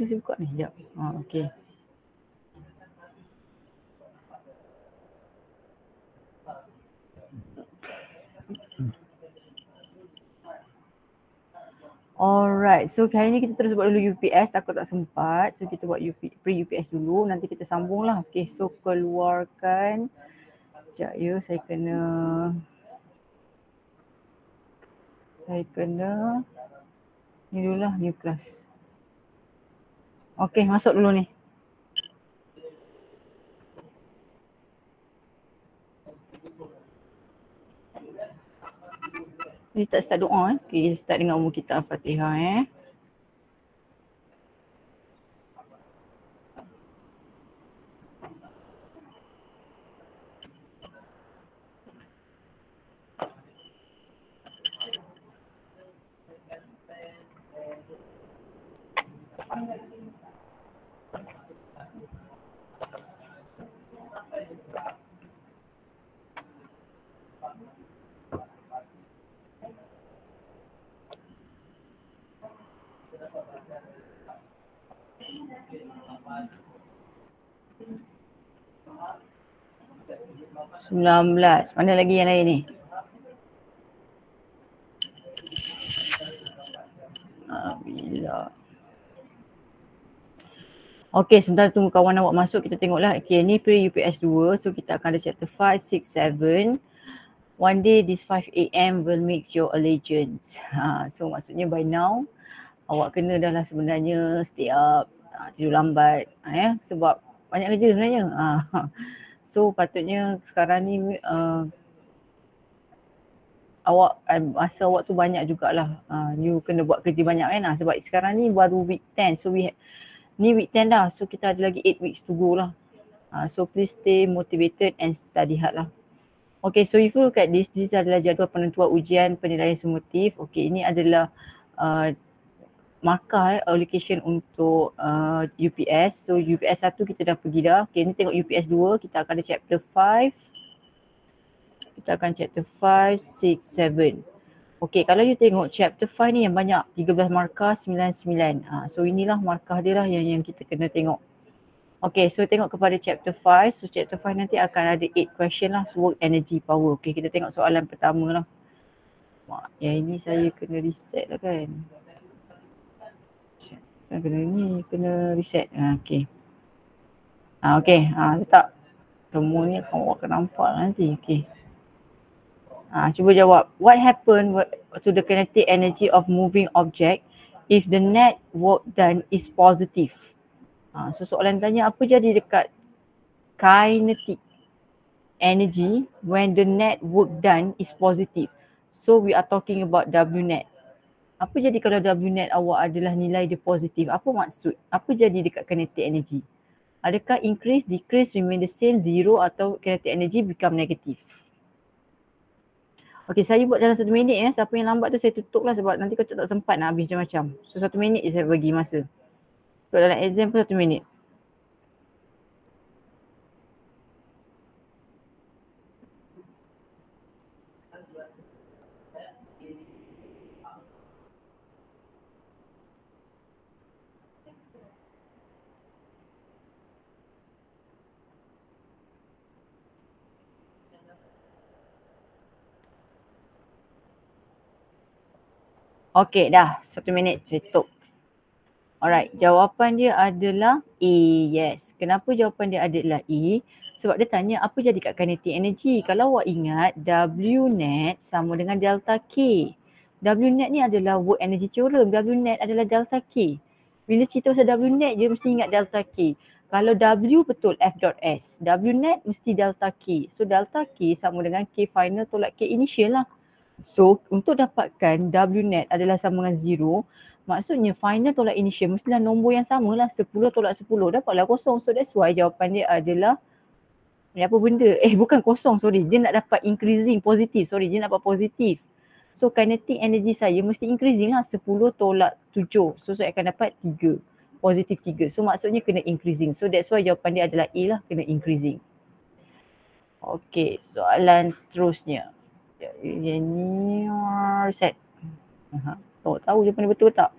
Bila saya buka ni? Sekejap. Okay. Alright, so hari ni kita terus buat dulu UPS, takut tak sempat. So kita buat pre-UPS dulu, nanti kita sambung lah. Okay, so keluarkan. Sekejap ya, saya kena ni dulu lah, new class. Okay, masuk dulu ni. Ni tak start doa Okay, start dengan umur kita Al-Fatihah Sembilan belas. Mana lagi yang lain ni? Bila. Okay, sebentar tunggu kawan awak masuk, kita tengoklah. Okay, ni pre-UPS 2. So kita akan ada chapter 5, 6, 7. One day this 5 AM will make your allegiance. So maksudnya by now awak kena dah lah sebenarnya stay up, tidur lambat sebab banyak kerja sebenarnya. So patutnya sekarang ni awak masa awak tu banyak jugalah. You kena buat kerja banyak kan. Sebab sekarang ni baru week 10. So ni week 10 dah. So kita ada lagi 8 weeks to go lah. So please stay motivated and study hard lah. Okay, so if you look at this adalah jadual penentuan ujian penilaian sumatif. Okay, ini adalah markah allocation untuk UPS. So UPS 1 kita dah pergi dah. Okay, ni tengok UPS 2, kita akan ada chapter 5. Kita akan chapter 5, 6, 7. Okay, kalau you tengok chapter 5 ni yang banyak 13 markah 99. So inilah markah dia lah yang kita kena tengok. Okay, so tengok kepada chapter 5. So chapter 5 nanti akan ada 8 question lah. So work, energy, power. Okay, kita tengok soalan pertama lah. Yang ini saya kena reset lah kan. Kena reset. Okay. Okay, letak. Semua ni awak akan nampak nanti. Okay. Cuba jawab. What happened to the kinetic energy of moving object if the net work done is positive? So soalan tanya apa jadi dekat kinetic energy when the net work done is positive? So we are talking about W net. Apa jadi kalau W net awak adalah nilai dia positif? Apa maksud? Apa jadi dekat kinetic energy? Adakah increase, decrease, remain the same, zero atau kinetic energy become negative? Okay, saya buat dalam 1 minit Siapa yang lambat tu saya tutup lah sebab nanti kau tak sempat nak habis macam-macam. So 1 minit je saya bagi masa. So dalam exam pun 1 minit. Okay dah, 1 minit saya tutup. Alright, jawapan dia adalah A. Yes. Kenapa jawapan dia adalah A? Sebab dia tanya apa jadi kat kinetic energy. Kalau awak ingat W net sama dengan delta K. W net ni adalah work energy theorem. W net adalah delta K. Bila cerita pasal W net je mesti ingat delta K. Kalau W betul F dot S. W net mesti delta K. So delta K sama dengan K final tolak K initial lah. So untuk dapatkan W net adalah sama dengan 0, maksudnya final tolak initial mestilah nombor yang sama lah, 10 tolak 10, dapatlah kosong. So that's why jawapan dia adalah apa benda? Bukan kosong, sorry. Dia nak dapat increasing, positif. Sorry, dia nak dapat positif. So kinetic energy saya mesti increasing lah, 10 tolak 7. So saya akan dapat 3, positif 3. So maksudnya kena increasing. So that's why jawapan dia adalah A lah, kena increasing. Okay, soalan seterusnya. Yang ni reset. Tahu jawapan dia betul tak?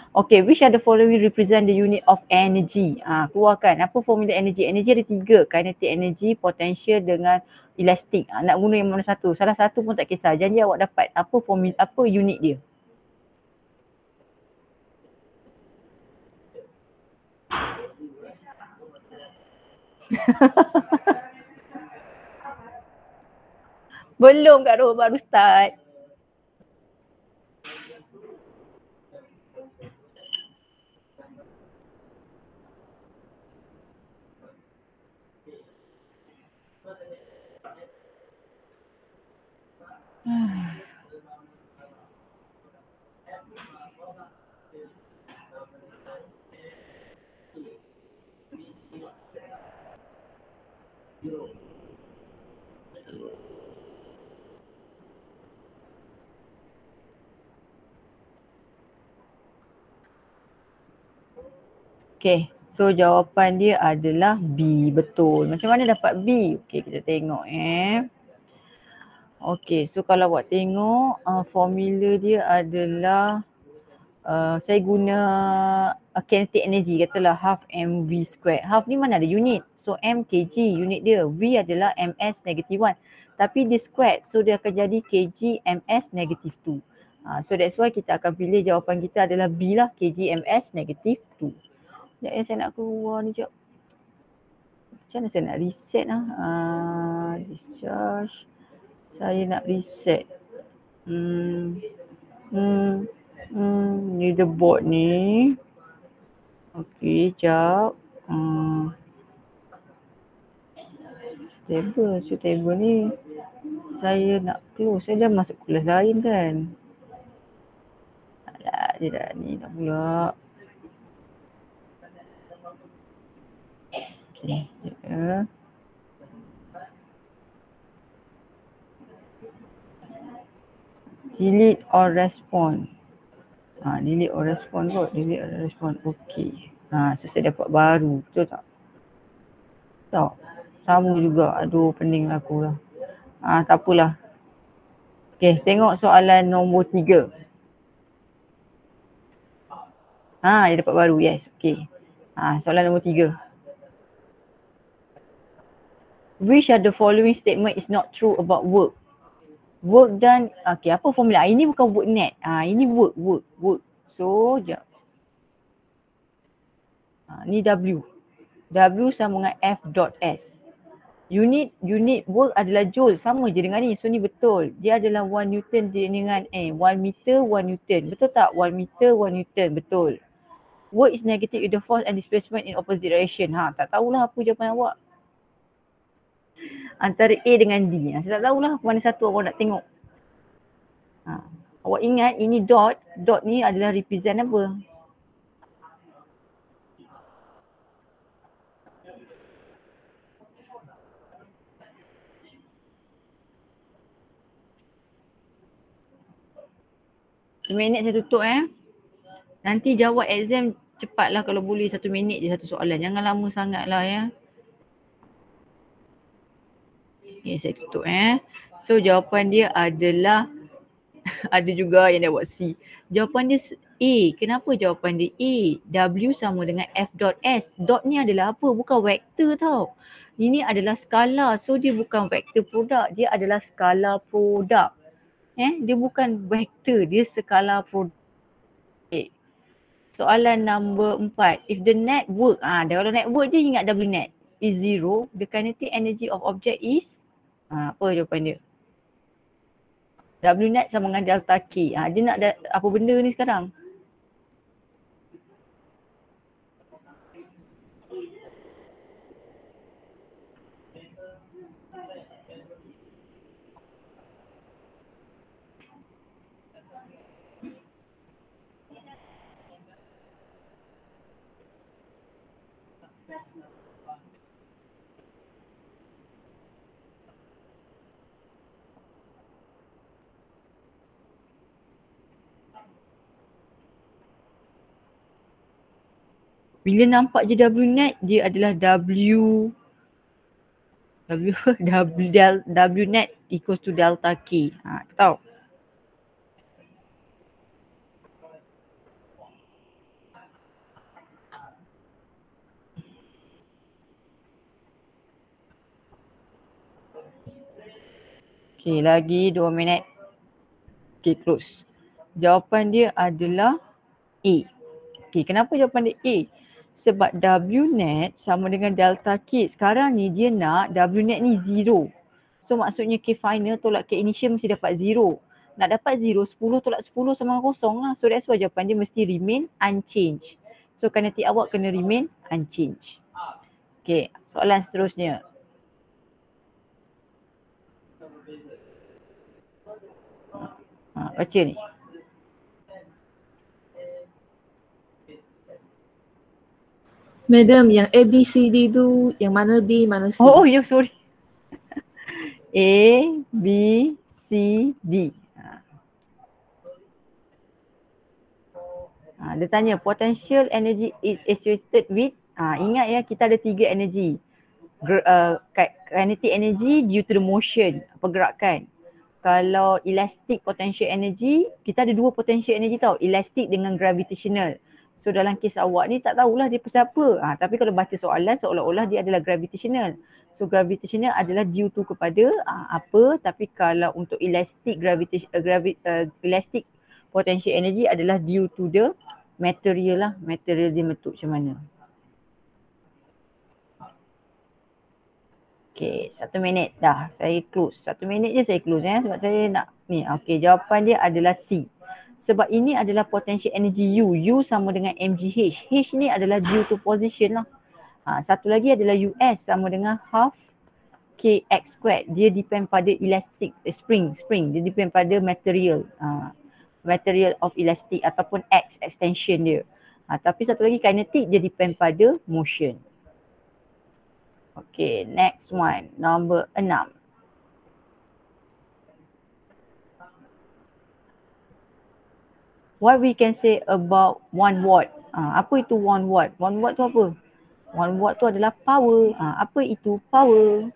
Okay, which are the following represent the unit of energy? Keluarkan apa formula energy. Energy ada 3, kinetic energy, potential dengan elastic. Nak guna yang mana satu? Salah satu pun tak kisah. Janji awak dapat apa formula, apa unit dia. Belum Kak Roh, baru start. Okay, so jawapan dia adalah B, betul. Macam mana dapat B? Okay, kita tengok Okay, so kalau awak tengok formula dia adalah saya guna kinetic energy, katalah half mv squared. Half ni mana ada unit, so m kg unit dia. V adalah ms negative 1, tapi dia squared, so dia akan jadi kg ms negative 2. So that's why kita akan pilih jawapan kita adalah B lah, kg ms negative 2. Sekejap saya nak keluar ni sekejap. Macam mana saya nak reset discharge. Saya nak reset. Ni the board ni. Okey, sekejap. Table ni. Saya nak close. Saya dah masuk kelas lain kan. Alah, dia dah ni dah pula. Okay, delete or respond. Delete or respond kot. Delete or respond. Okay. So saya dapat baru. Betul tak? Tak. Sama juga. Aduh, pening aku lah. Tak apalah. Okay, tengok soalan nombor 3. Dia dapat baru. Yes. Okay. Soalan nombor 3. Which of the following statement is not true about work? Work done, okay, apa formula? Ini bukan work net. Ini work. So, sekejap. Ni W. W sama dengan F dot S. Unit work adalah joule, sama je dengan ni. So, ni betul. Dia adalah 1 Newton dengan 1 meter 1 Newton. Betul tak? 1 meter 1 Newton. Betul. Work is negative with the force and displacement in opposite direction. Tak tahulah apa jawapan awak. Antara A dengan D. Saya tak tahulah mana satu awak nak tengok. Awak ingat ini dot. Dot ni adalah represent apa? Minit saya tutup Nanti jawab exam cepatlah kalau boleh, 1 minit je satu soalan. Jangan lama sangat lah Okay, saya tutup So jawapan dia adalah ada juga yang dah buat C. Jawapan dia A. Kenapa jawapan dia A? W sama dengan F dot S. Dot ni adalah apa? Bukan vektor tau. Ini adalah skala. So dia bukan vektor produk. Dia adalah skala produk. Dia bukan vektor. Dia skala produk. Okay. Soalan nombor 4. If the net work. Kalau net work je ingat W net is 0. The kinetic energy of object is apa jawapan dia? W net sama dengan delta K. Dia nak apa benda ni sekarang? Bila nampak je W net, dia adalah W net equals to delta K. Tahu? Okay, lagi 2 minit. Okay, close. Jawapan dia adalah A. Okay, kenapa jawapan dia A? Sebab W net sama dengan delta K. Sekarang ni dia nak W net ni 0. So maksudnya K final tolak K initial mesti dapat 0. Nak dapat 0, 10 tolak 10 sama dengan kosong lah. So that's why jawapan dia mesti remain unchanged. So kinetic awak kena remain unchanged. Okay, soalan seterusnya. Baca ni. Madam, yang A, B, C, D tu yang mana B, mana C? Oh, ya, sorry. A, B, C, D. Dia tanya potential energy is associated with, ingat ya kita ada 3 energy. Kinetic energy due to the motion, pergerakan. Kalau elastic potential energy, kita ada 2 potential energy tau, elastic dengan gravitational. So dalam kes awak ni tak tahulah dia pasal apa. Tapi kalau baca soalan seolah-olah dia adalah gravitational. So gravitational adalah due to kepada apa, tapi kalau untuk elastic elastic potential energy adalah due to the material lah, material dia bentuk macam mana. Okay, 1 minit dah saya close. 1 minit je saya close sebab saya nak ni. Okay, jawapan dia adalah C. Sebab ini adalah potential energy U. U sama dengan mgh. H ni adalah due to position lah. Satu lagi adalah US sama dengan half kx squared. Dia depend pada elastic, spring. Dia depend pada material. Material of elastic ataupun X extension dia. Tapi satu lagi kinetic dia depend pada motion. Okay, next one. Number 6. What we can say about 1 watt? Apa itu 1 watt? 1 watt tu apa? 1 watt tu adalah power. Apa itu power?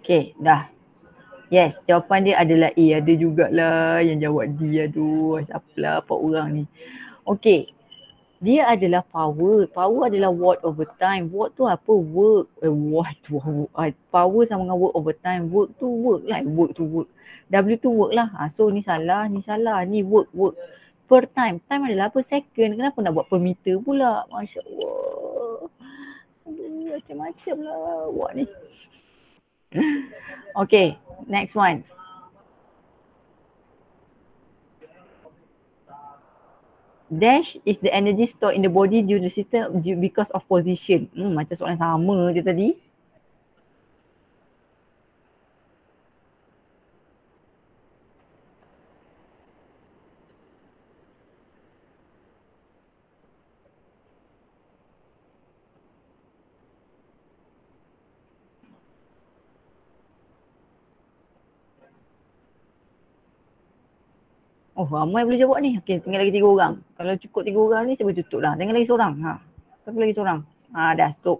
Okay, dah. Yes, jawapan dia adalah A. Ada jugalah yang jawab D. Aduh, siapalah 4 orang ni. Okay, dia adalah power. Power adalah watt over time. Watt tu apa? Work. Watt tu power sama dengan work over time. Work tu work lah. Work tu work. W tu work lah. So ni salah, ni salah. Ni work. Per time. Time adalah apa? Second. Kenapa nak buat per meter pula? Masya Allah. Aduh, macam-macam lah watt ni. Okay, next one. Dash is the energy stored in the body due to the system because of position. Macam soalan sama je tadi. Oh, ramai boleh jawab ni. Okay, tinggal lagi 3 orang. Kalau cukup 3 orang ni saya boleh tutup lah. Tinggal lagi seorang. Tapi lagi seorang. Dah stop.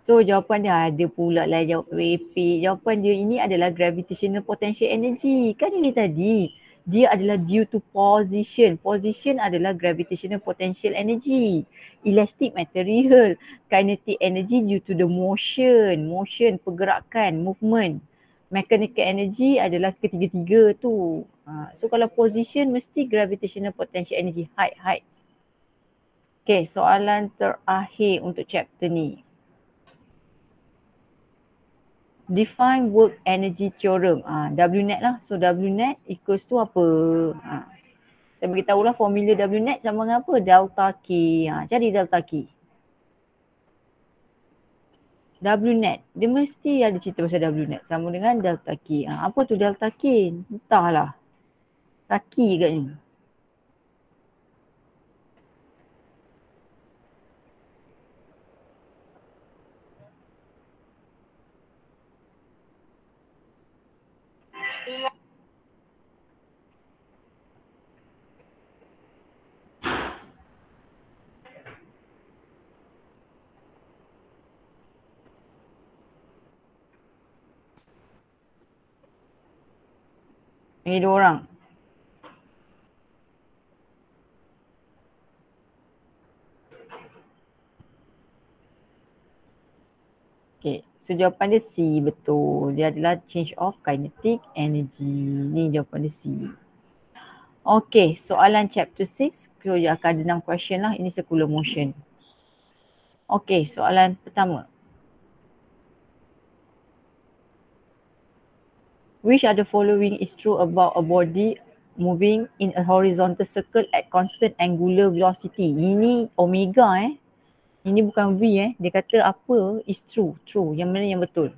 So jawapan dia ada pula lah jawab repeat. Jawapan dia ini adalah gravitational potential energy. Kan ini tadi. Dia adalah due to position. Position adalah gravitational potential energy. Elastic material. Kinetic energy due to the motion. Motion, pergerakan, movement. Mechanical energy adalah ketiga-tiga tu. So kalau position mesti gravitational potential energy. Height. Okay, soalan terakhir untuk chapter ni. Define work energy theorem. W net lah. So W net equals to apa? Saya beritahu lah formula W net sama dengan apa? Delta K. Cari delta K. WNet. Dia mesti ada cerita pasal WNet. Sama dengan delta K. Apa tu delta K? Entahlah. Kaki katnya. Dua orang. Okay, so jawapan dia C, betul. Dia adalah change of kinetic energy. Ni jawapan dia C. Okay, soalan chapter 6. So dia akan ada 6 question lah. Ini circular motion. Okay, soalan pertama. Which are the following is true about a body moving in a horizontal circle at constant angular velocity? Ini omega Ini bukan V Dia kata apa is true. True. Yang mana yang betul?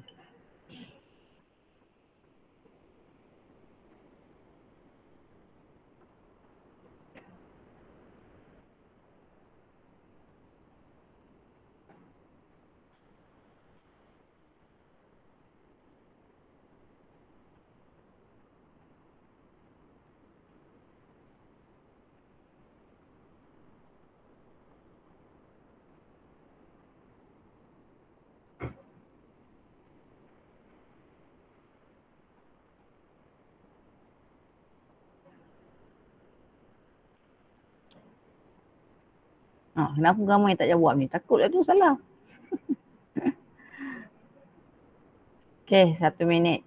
Kenapa ramai yang tak jawab ni? Takutlah tu salah. Okay, 1 minit.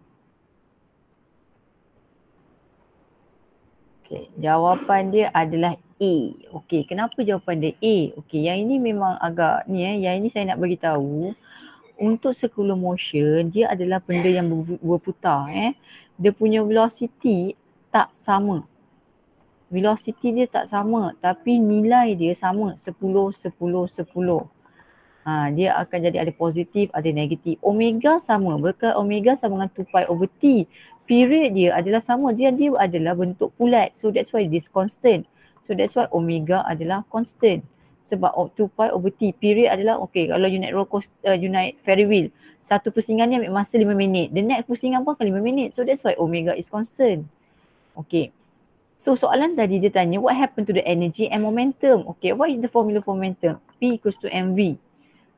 Okay, jawapan dia adalah A. Okay, kenapa jawapan dia A? Okay, yang ini memang agak ni yang ini saya nak bagi tahu. Untuk circular motion, dia adalah benda yang berputar Dia punya velocity tak sama. Velocity dia tak sama, tapi nilai dia sama 10, 10, 10. Dia akan jadi ada positif, ada negatif. Omega sama, berkat omega sama dengan 2 pi over T. Period dia adalah sama, dia adalah bentuk bulat. So that's why this constant. So that's why omega adalah constant. Sebab 2 pi over T. Period adalah, okay, kalau you naik roller coaster, you naik ferry wheel, satu pusingan ni ambil masa 5 minit. The next pusingan pun akan 5 minit. So that's why omega is constant. Okay. So soalan tadi dia tanya, what happened to the energy and momentum? Okay, what is the formula for momentum? P equals to mv.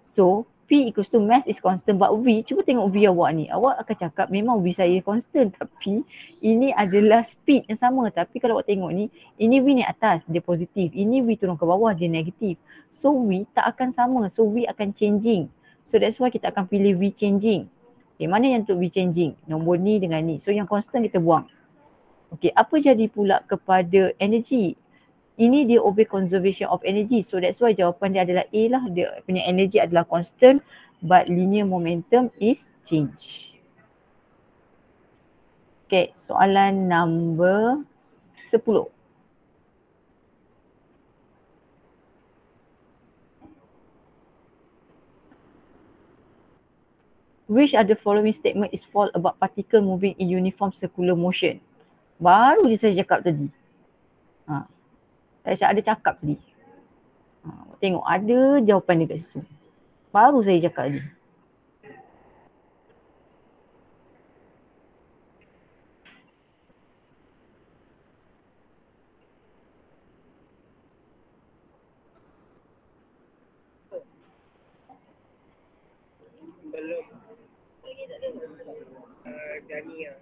So P equals to mass is constant, but V, cuba tengok V awak ni. Awak akan cakap memang V saya constant, tapi ini adalah speed yang sama. Tapi kalau awak tengok ni, ini V ni atas, dia positif. Ini V turun ke bawah, dia negatif. So V tak akan sama, so V akan changing. So that's why kita akan pilih V changing. Okay, mana yang untuk V changing? Nombor ni dengan ni. So yang constant kita buang. Okay, apa jadi pula kepada energy? Ini dia obey conservation of energy. So that's why jawapan dia adalah A lah. Dia punya energy adalah constant but linear momentum is change. Okay, soalan number 10. Which are the following statement is false about particle moving in uniform circular motion? Baru je saya cakap tadi. Saya ada cakap tadi. Tengok ada jawapan dia kat situ. Baru saya cakap tadi. Belum. Dania.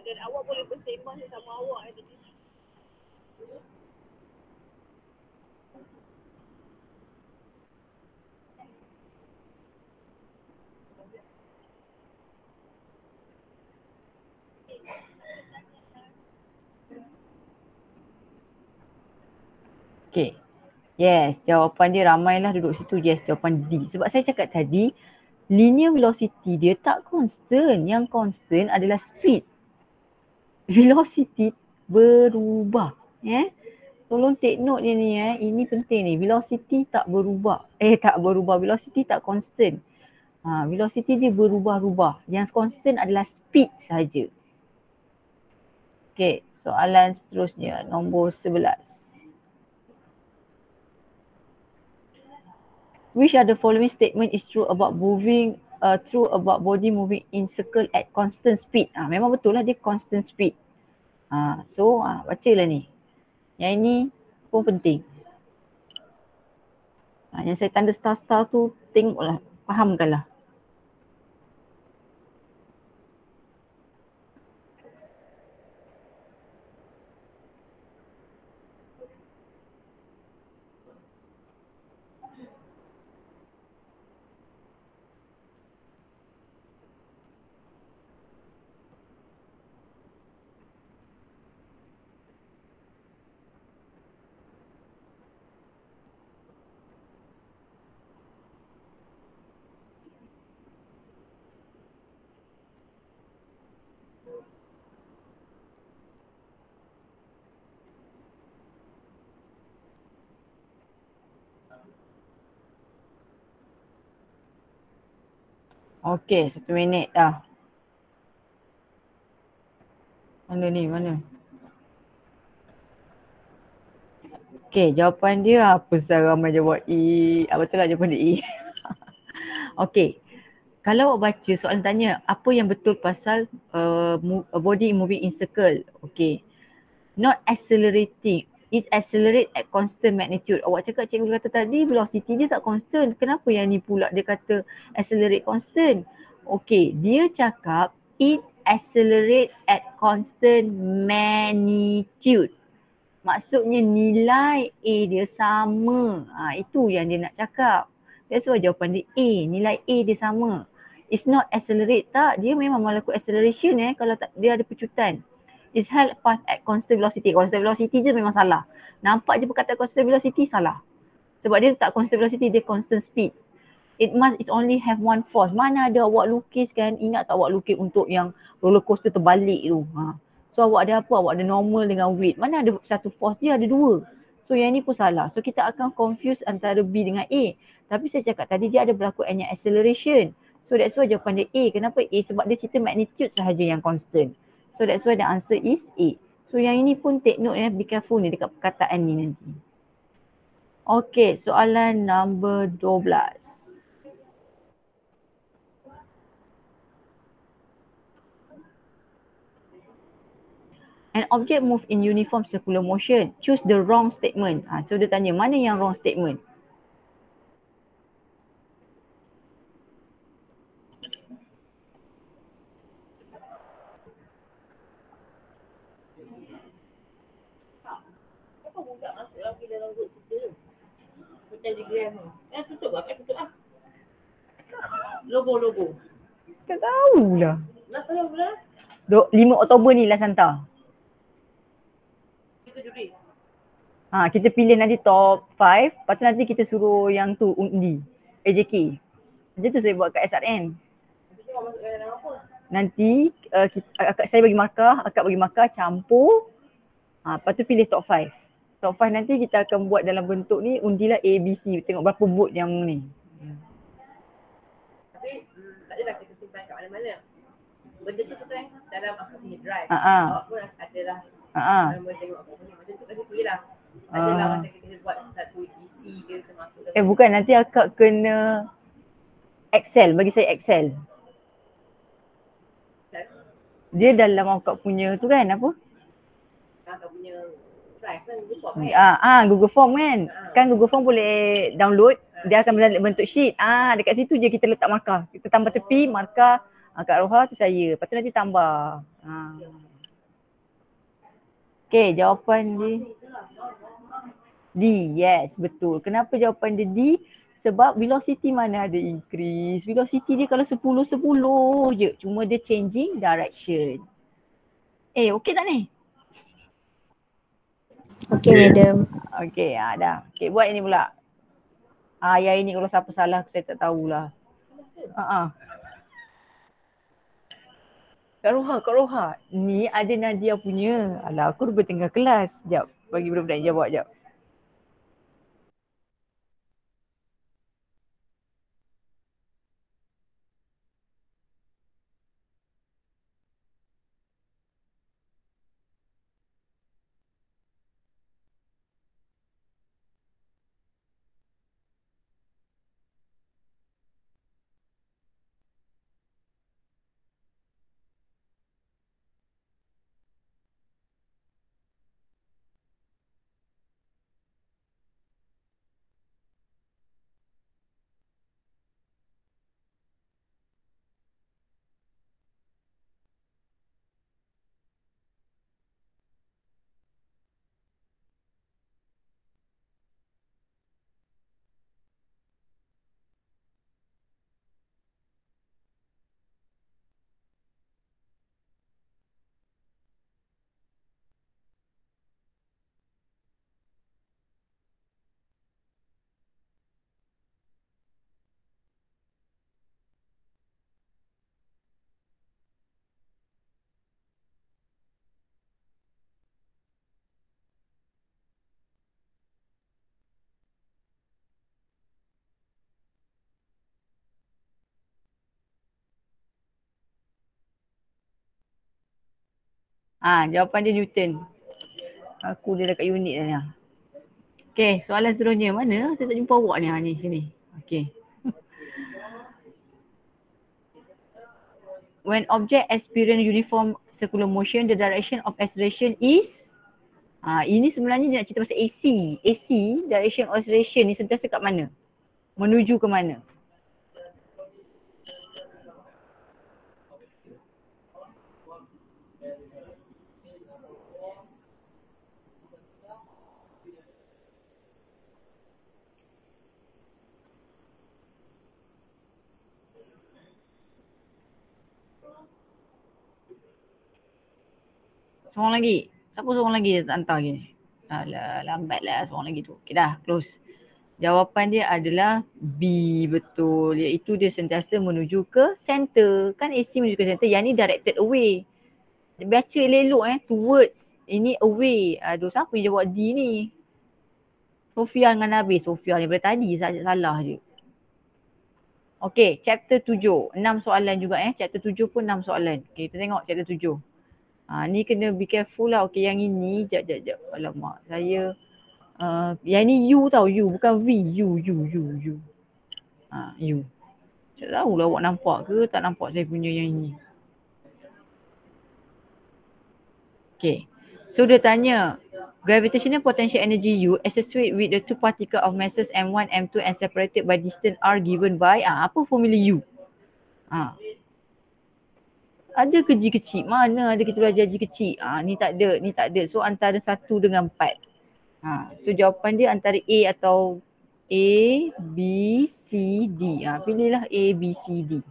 Dan awak boleh bersembang sama awak tadi. Okay. Yes, jawapan dia ramailah duduk situ. Yes, jawapan D. Sebab saya cakap tadi, linear velocity dia tak constant. Yang constant adalah speed. Velocity berubah. Tolong take note dia ni ini penting ni. Velocity tak berubah. Tak berubah. Velocity tak constant. Velocity dia berubah-ubah. Yang constant adalah speed saja. Okay, soalan seterusnya nombor 11. Which are the following statement is true about body moving in circle at constant speed? Memang betul lah dia constant speed. So bacalah ni. Yang ini pun penting. Yang saya tanda star-star tu tengoklah, fahamkanlah. Okey, 1 minit dah. Mana ni, mana? Okey, jawapan dia apa ramai jawab E. Betul lah jawapan dia E. Okey. Kalau awak baca soalan tanya apa yang betul pasal body moving in circle. Okey. Not accelerating. It accelerate at constant magnitude. Awak cakap cikgu kata tadi velocity dia tak constant. Kenapa yang ni pula dia kata accelerate constant? Okey, dia cakap it accelerate at constant magnitude. Maksudnya nilai A dia sama. Itu yang dia nak cakap. That's why jawapan dia A. Nilai A dia sama. It's not accelerate tak. Dia memang melakukan acceleration kalau tak, dia ada pecutan. Is held path at constant velocity. Constant velocity je memang salah. Nampak je perkataan constant velocity salah. Sebab dia tak constant velocity, dia constant speed. It only have one force. Mana ada awak lukis kan, ingat tak awak lukis untuk yang roller coaster terbalik tu. So awak ada apa? Awak ada normal dengan weight. Mana ada satu force, dia ada dua. So yang ni pun salah. So kita akan confuse antara B dengan A. Tapi saya cakap tadi dia ada berlaku hanya acceleration. So that's why jawapan dia A. Kenapa A? Sebab dia cerita magnitude sahaja yang constant. So that's why the answer is A. So yang ini pun take note be careful ni dekat perkataan ni nanti. Okay, soalan number 12. An object move in uniform circular motion. Choose the wrong statement. So dia tanya mana yang wrong statement? Tutup lah. Logo. Tak tahulah. Nak tahu pula? 5 Oktober ni last hantar. Kita juri. Kita pilih nanti top 5. Lepas tu nanti kita suruh yang tu undi. AJK. Macam tu saya buat kat SRN. Nanti saya bagi markah, akak bagi markah, campur. Lepas tu pilih top 5. Top 5 nanti kita akan buat dalam bentuk ni undilah A, B, C. Tengok berapa vote yang ni. Tapi tak adalah kita simpan kat mana-mana. Benda tu kan dalam akak punya drive. Awak pun adalah nama tengok apa punya. Macam tu kasi pilih lah. Adalah masa kita buat satu GC ke termasuk. Bukan, nanti akak kena Excel. Bagi saya Excel. Dia dalam akak punya tu kan apa? Akak punya drive kan Google Form kan? Google Form kan? Kan Google Form boleh download. Dia akan bentuk sheet. Dekat situ je kita letak markah. Kita tambah tepi, markah Kak Roha tu saya. Lepas tu nanti tambah. Okay, jawapan dia D. Yes, betul. Kenapa jawapan dia D? Sebab velocity mana ada increase. Velocity dia kalau 10-10 je. Cuma dia changing direction. Okay tak ni? Okay, madam. Okay, dah. Okay, buat ini pula. Yang ini kalau siapa salah saya tak tahulah. Kak Roha. Ni ada Nadia punya. Alah, aku dah bertengah kelas. Sekejap. Bagi budak-budak yang jawab sekejap. Jawapan dia Newton. Aku dia dekat unit dah ni. Okay, soalan seterusnya. Mana? Saya tak jumpa awak ni. Ni sini. Okay. When object experience uniform circular motion, the direction of acceleration is ini sebenarnya dia nak cerita pasal AC. AC, direction of acceleration ni sentiasa kat mana? Menuju ke mana? Seorang lagi. Siapa seorang lagi tak hantar lagi ni? Alah, lambatlah seorang lagi tu. Okay dah, close. Jawapan dia adalah B, betul. Iaitu dia sentiasa menuju ke center. Kan AC menuju ke center, yang ni directed away. Baca elok towards. Ini away. Aduh, siapa yang jawab D ni? Sofia dengan Nabil. Sofia ni daripada tadi salah je. Okay, chapter 7. 6 soalan juga Chapter 7 pun 6 soalan. Okay, kita tengok chapter 7. Ni kena be careful lah. Okay, yang ini, jap. Alamak, saya yang ni U tau, U bukan V. U. U. Tak tahulah awak nampak ke tak nampak saya punya yang ini. Okay, so dia tanya, gravitational potential energy U associated with the two particles of masses M1, M2 and separated by distance R given by, apa formula U? Ada ke G kecil? Mana ada kita belajar G kecil? Ni tak ada. So antara 1 dengan 4. So jawapan dia antara A atau A, B, C, D. Pilihlah A, B, C, D.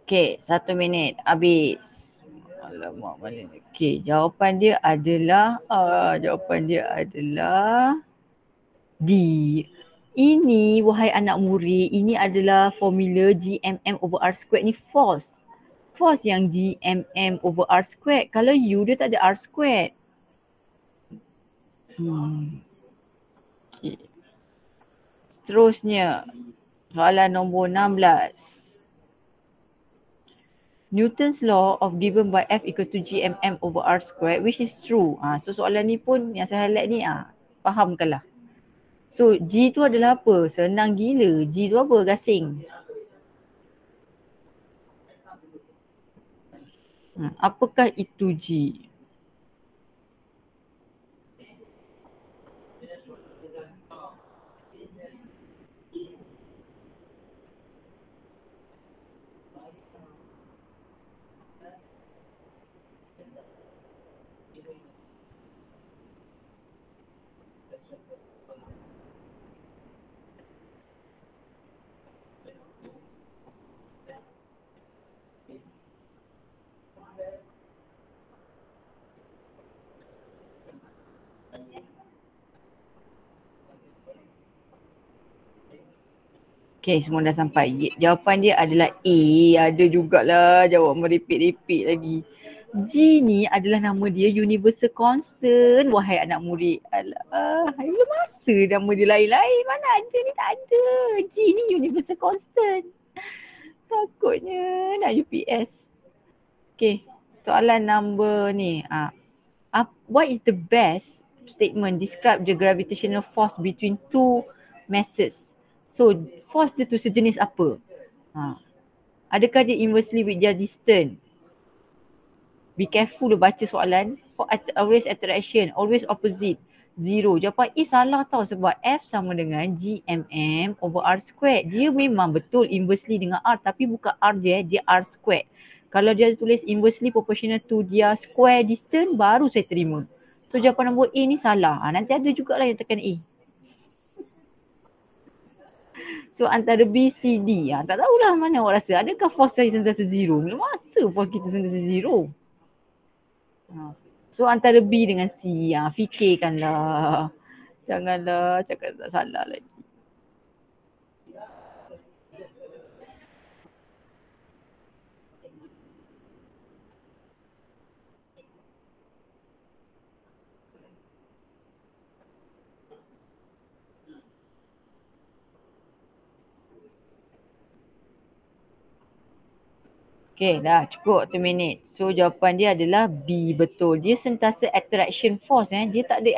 Okay, 1 minit habis. Alamak, mana ni? Okay, jawapan dia adalah D. Ini, wahai anak murid, ini adalah formula GMM over R squared ni force. Force yang GMM over R squared. Kalau U dia tak ada R squared. Okay. Seterusnya, soalan nombor 16. Newton's law of given by F equal to GMM over R squared, which is true. So soalan ni pun yang saya highlight ni, fahamkanlah. So G tu adalah apa? Senang gila. G tu apa? Gasing. Apakah itu G? Okay, semua dah sampai. Jawapan dia adalah A. Ada jugalah jawab merepek-repek lagi. G ni adalah nama dia universal constant. Wahai anak murid. Alah, bila masa nama dia lain-lain? Mana ada ni? Tak ada. G ni universal constant. Takutnya nak UPS. Okay, soalan number ni. What is the best statement describe the gravitational force between two masses? So, force dia tu sejenis apa? Adakah dia inversely with their distance? Be careful baca soalan. For always attraction, always opposite, zero. Jawapan A salah tau sebab F sama dengan GMM over R squared. Dia memang betul inversely dengan R tapi bukan R dia R squared. Kalau dia tulis inversely proportional to dia square distance baru saya terima. So jawapan nombor A ni salah. Nanti ada jugalah yang tekan A. So antara B, C, D. Tak tahulah mana awak rasa. Adakah force saya sentiasa zero? Bila masa force kita sentiasa zero? So antara B dengan C. Fikirkanlah. Janganlah cakap tak salah lagi. Okay, dah cukup 2 minit. So jawapan dia adalah B, betul. Dia sentiasa attraction force. Dia tak ada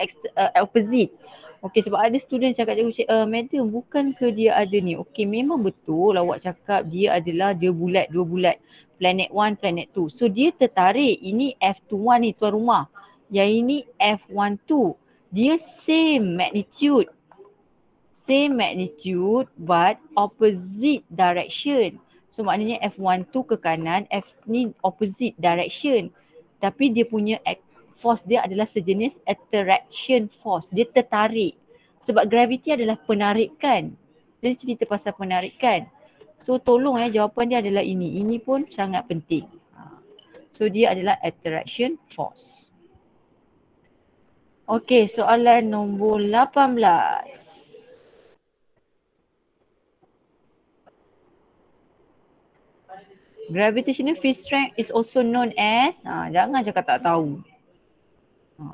opposite. Okay, sebab ada student cakap, madam bukan ke dia ada ni? Okay, memang betul awak cakap dia adalah dua bulat. Planet 1, planet 2. So dia tertarik. Ini F21 ni tuan rumah. Yang ini F12. Dia same magnitude. Same magnitude but opposite direction. So maknanya F12 ke kanan, F ni opposite direction. Tapi dia punya force dia adalah sejenis attraction force. Dia tertarik. Sebab gravity adalah penarikan. Dia cerita pasal penarikan. So tolong jawapan dia adalah ini. Ini pun sangat penting. So dia adalah attraction force. Okay, soalan nombor 18. Gravitational field strength is also known as, jangan cakap tak tahu.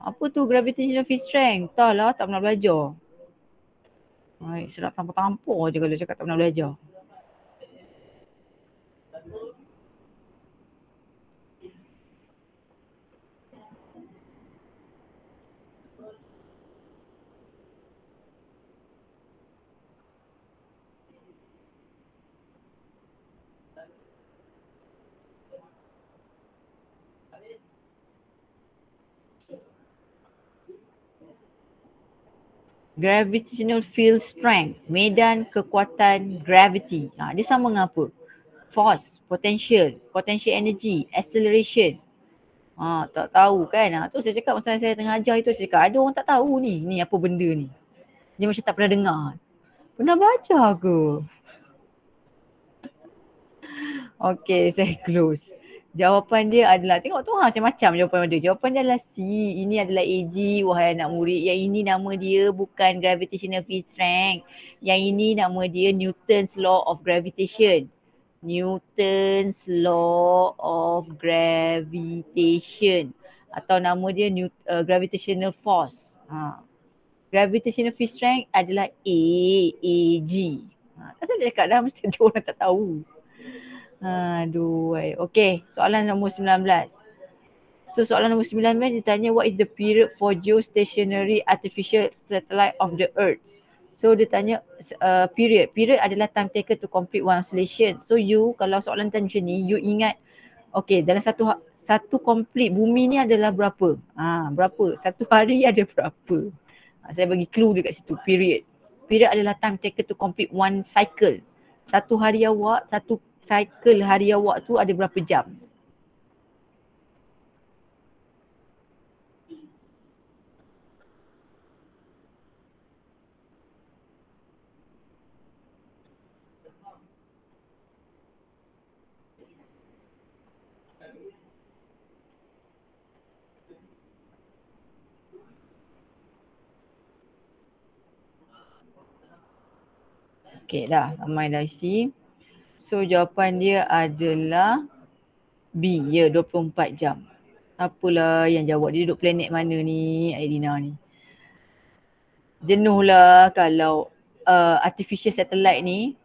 Apa tu gravitational field strength? Tak lah, tak pernah belajar. Serap tampar-tampar je kalau cakap tak pernah belajar. Gravitational field strength, medan kekuatan gravity. Dia sama dengan apa? Force, potential energy, acceleration. Tak tahu kan? Tu saya cakap masa saya tengah ajar itu, saya cakap ada orang tak tahu ni apa benda ni. Dia macam tak pernah dengar. Pernah belajar ke? Okay, saya close. Jawapan dia adalah, tengok tu macam-macam jawapan dia. Jawapan dia adalah C. Ini adalah AG, wahai anak murid. Yang ini nama dia bukan gravitational field strength. Yang ini nama dia Newton's law of gravitation. Newton's law of gravitation. Atau nama dia gravitational force. Gravitational field strength adalah AG. Kenapa dia cakap dah mesti ada orang tak tahu. Okay, soalan nombor 19. So soalan nombor 19 ditanya what is the period for geostationary artificial satellite of the earth. So dia tanya period. Period adalah time taken to complete one oscillation. So you kalau soalan tanya macam ni, you ingat okay dalam satu complete bumi ni adalah berapa? Berapa? Satu hari ada berapa? Saya bagi clue dekat situ, period. Period adalah time taken to complete one cycle. Satu hari awak, satu cycle hari awak tu ada berapa jam? Okey dah, ramai dah isi. So jawapan dia adalah B, ya 24 jam. Apalah yang jawab, dia duduk planet mana ni Aidina ni. Jenuh lah kalau artificial satellite ni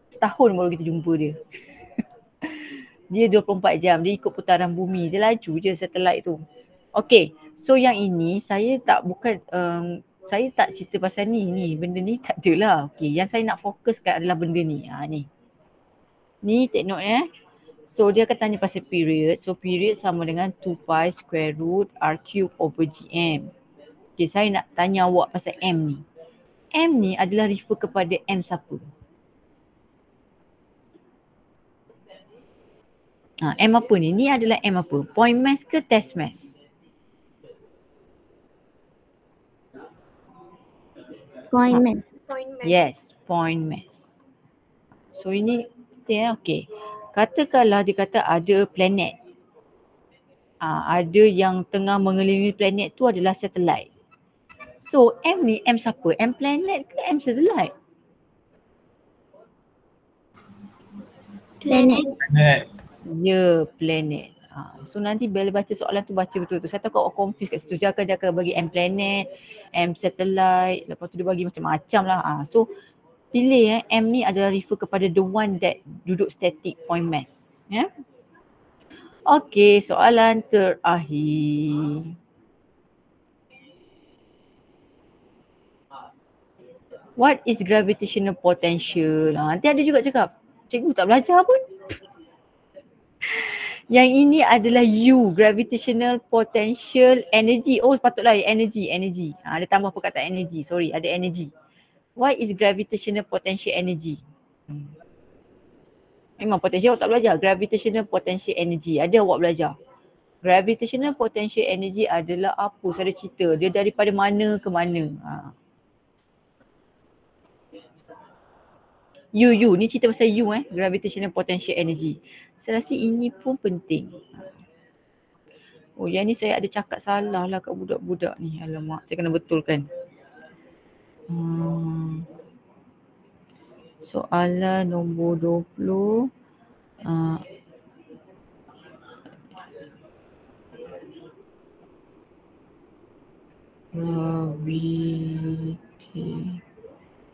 setahun baru kita jumpa dia. Dia 24 jam, dia ikut putaran bumi, dia laju je satellite tu. Okay, so yang ini saya tak saya tak cerita pasal ni, benda ni tak adalah. Okay, yang saya nak fokuskan adalah benda ni. Ni. Ni take note So dia akan tanya pasal period. So period sama dengan 2 pi square root r cube over gm. Okay, saya nak tanya awak pasal M ni. M ni adalah refer kepada M siapa? M apa ni? Ni adalah M apa? Point mass ke test mass? Point mass. Yes, point mass. So ini okay. Katakanlah dia kata ada planet. Ada yang tengah mengelilingi planet tu adalah satellite. So M ni M siapa? M planet ke M satellite? Planet. Ya, planet. So nanti bila baca soalan tu baca betul-betul. Saya takut awak confuse kat situ. Dia akan bagi M planet, M satellite, lepas tu dia bagi macam-macam lah. So pilih M ni adalah refer kepada the one that duduk static point mass. Okay, soalan terakhir. What is gravitational potential? Nanti ada juga cakap, cikgu tak belajar pun. Yang ini adalah U, gravitational potential energy. Oh patutlah energy. Ada tambah perkataan energy, sorry ada energy. What is gravitational potential energy? Memang potential awak tak belajar. Gravitational potential energy, ada awak belajar. Gravitational potential energy adalah apa? Saya ada cerita, dia daripada mana ke mana. U, ni cerita pasal U gravitational potential energy. Saya rasa ini pun penting. Oh yang ni saya ada cakap salah lah kat budak-budak ni. Alamak, saya kena betulkan. Soalan nombor 20.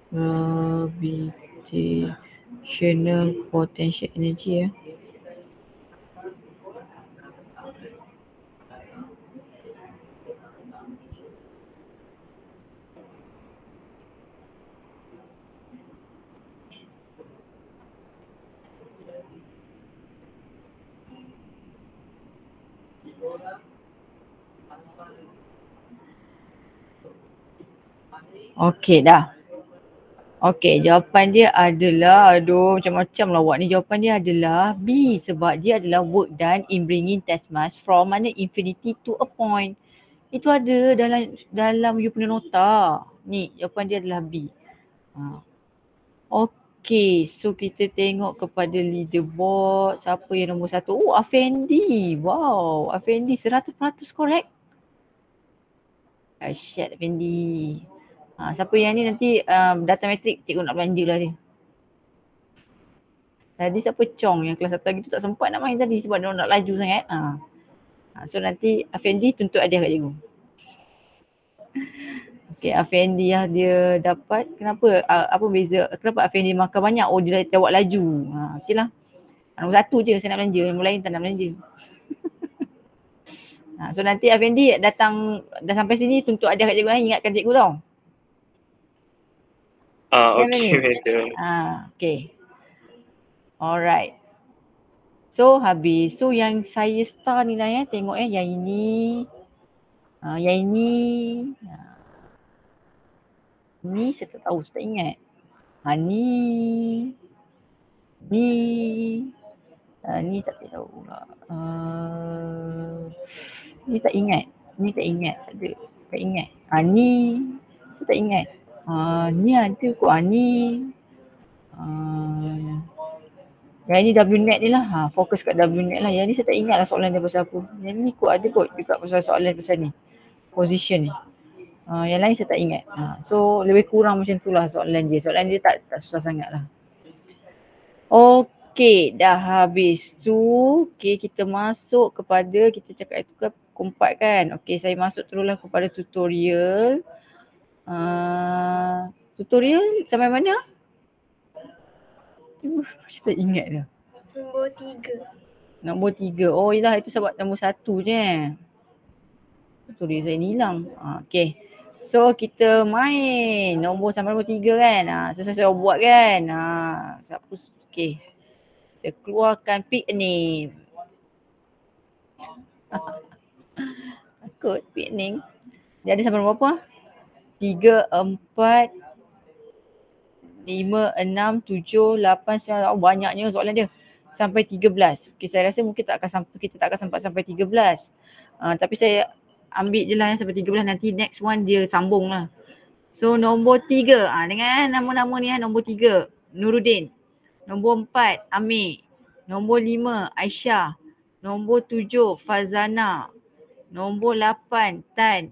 Gravitational potential energy Okey dah. Okey, jawapan dia adalah, macam-macam lah awak ni. Jawapan dia adalah B sebab dia adalah work done in bringing test mass from mana infinity to a point. Itu ada dalam you punya nota. Ni, jawapan dia adalah B. Okey, so kita tengok kepada leaderboard. Siapa yang nombor 1? Oh, Afendi. Wow, Afendi 100% correct. Asyad Afendi. Siapa yang ni nanti data matrik cikgu nak belanja lah dia. Tadi siapa Chong yang kelas 1 lagi tu tak sempat nak main tadi sebab dia nak laju sangat. So nanti Afendi tuntut hadiah kat cikgu. Okay, Afendi dia dapat. Kenapa? Apa beza? Kenapa Afendi makan banyak? Oh dia jawab laju. Okay lah. Nombor 1 je saya nak belanja. Nombor lain tak nak belanja. So nanti Afendi datang dah sampai sini tuntut hadiah kat cikgu. Ingatkan cikgu tau. Okay. Okay. Alright. So habis. So yang saya star ni lah tengok yang ini. Yang ini. Ni saya tak tahu, saya tak ingat. Ni. Ni tak tahu pula. Ni tak ingat. Tak ada. Tak ingat. Ni. Saya tak ingat. Ni ada kot. Ni. Yang ni WNet ni lah. Fokus kat WNet lah. Yang ni saya tak ingat lah soalan dia pasal apa. Yang ni kot ada kot juga pasal soalan pasal ni. Position ni. Yang lain saya tak ingat. So lebih kurang macam tu lah soalan dia. Soalan dia tak susah sangat lah. Okey, dah habis tu. Okey, kita masuk kepada, kita cakap itu ke keempat kan. Okey, saya masuk teruslah kepada tutorial. Tutorial sampai mana? Saya tak ingat dah. Nombor 3. Nombor 3. Oh yelah, itu sebab nombor 1 je. Tutorial saya ni hilang. Okey. So kita main nombor sampai nombor 3 kan. So saya buat kan. Siapa? Okey. Kita keluarkan pick a name. Takut pick a name. Dia ada sampai nombor berapa? 3, 4, 5, 6, 7, 8, 9. Banyaknya soalan dia. Sampai 13. Okey, saya rasa mungkin kita tak akan sampai 13. Tapi saya ambil je lah yang sampai 13, nanti next one dia sambung lah. So nombor 3, dengan nama-nama ni nombor 3 Nuruddin, nombor 4 Amir, nombor 5 Aisyah, nombor 7 Fazana, nombor 8 Tan,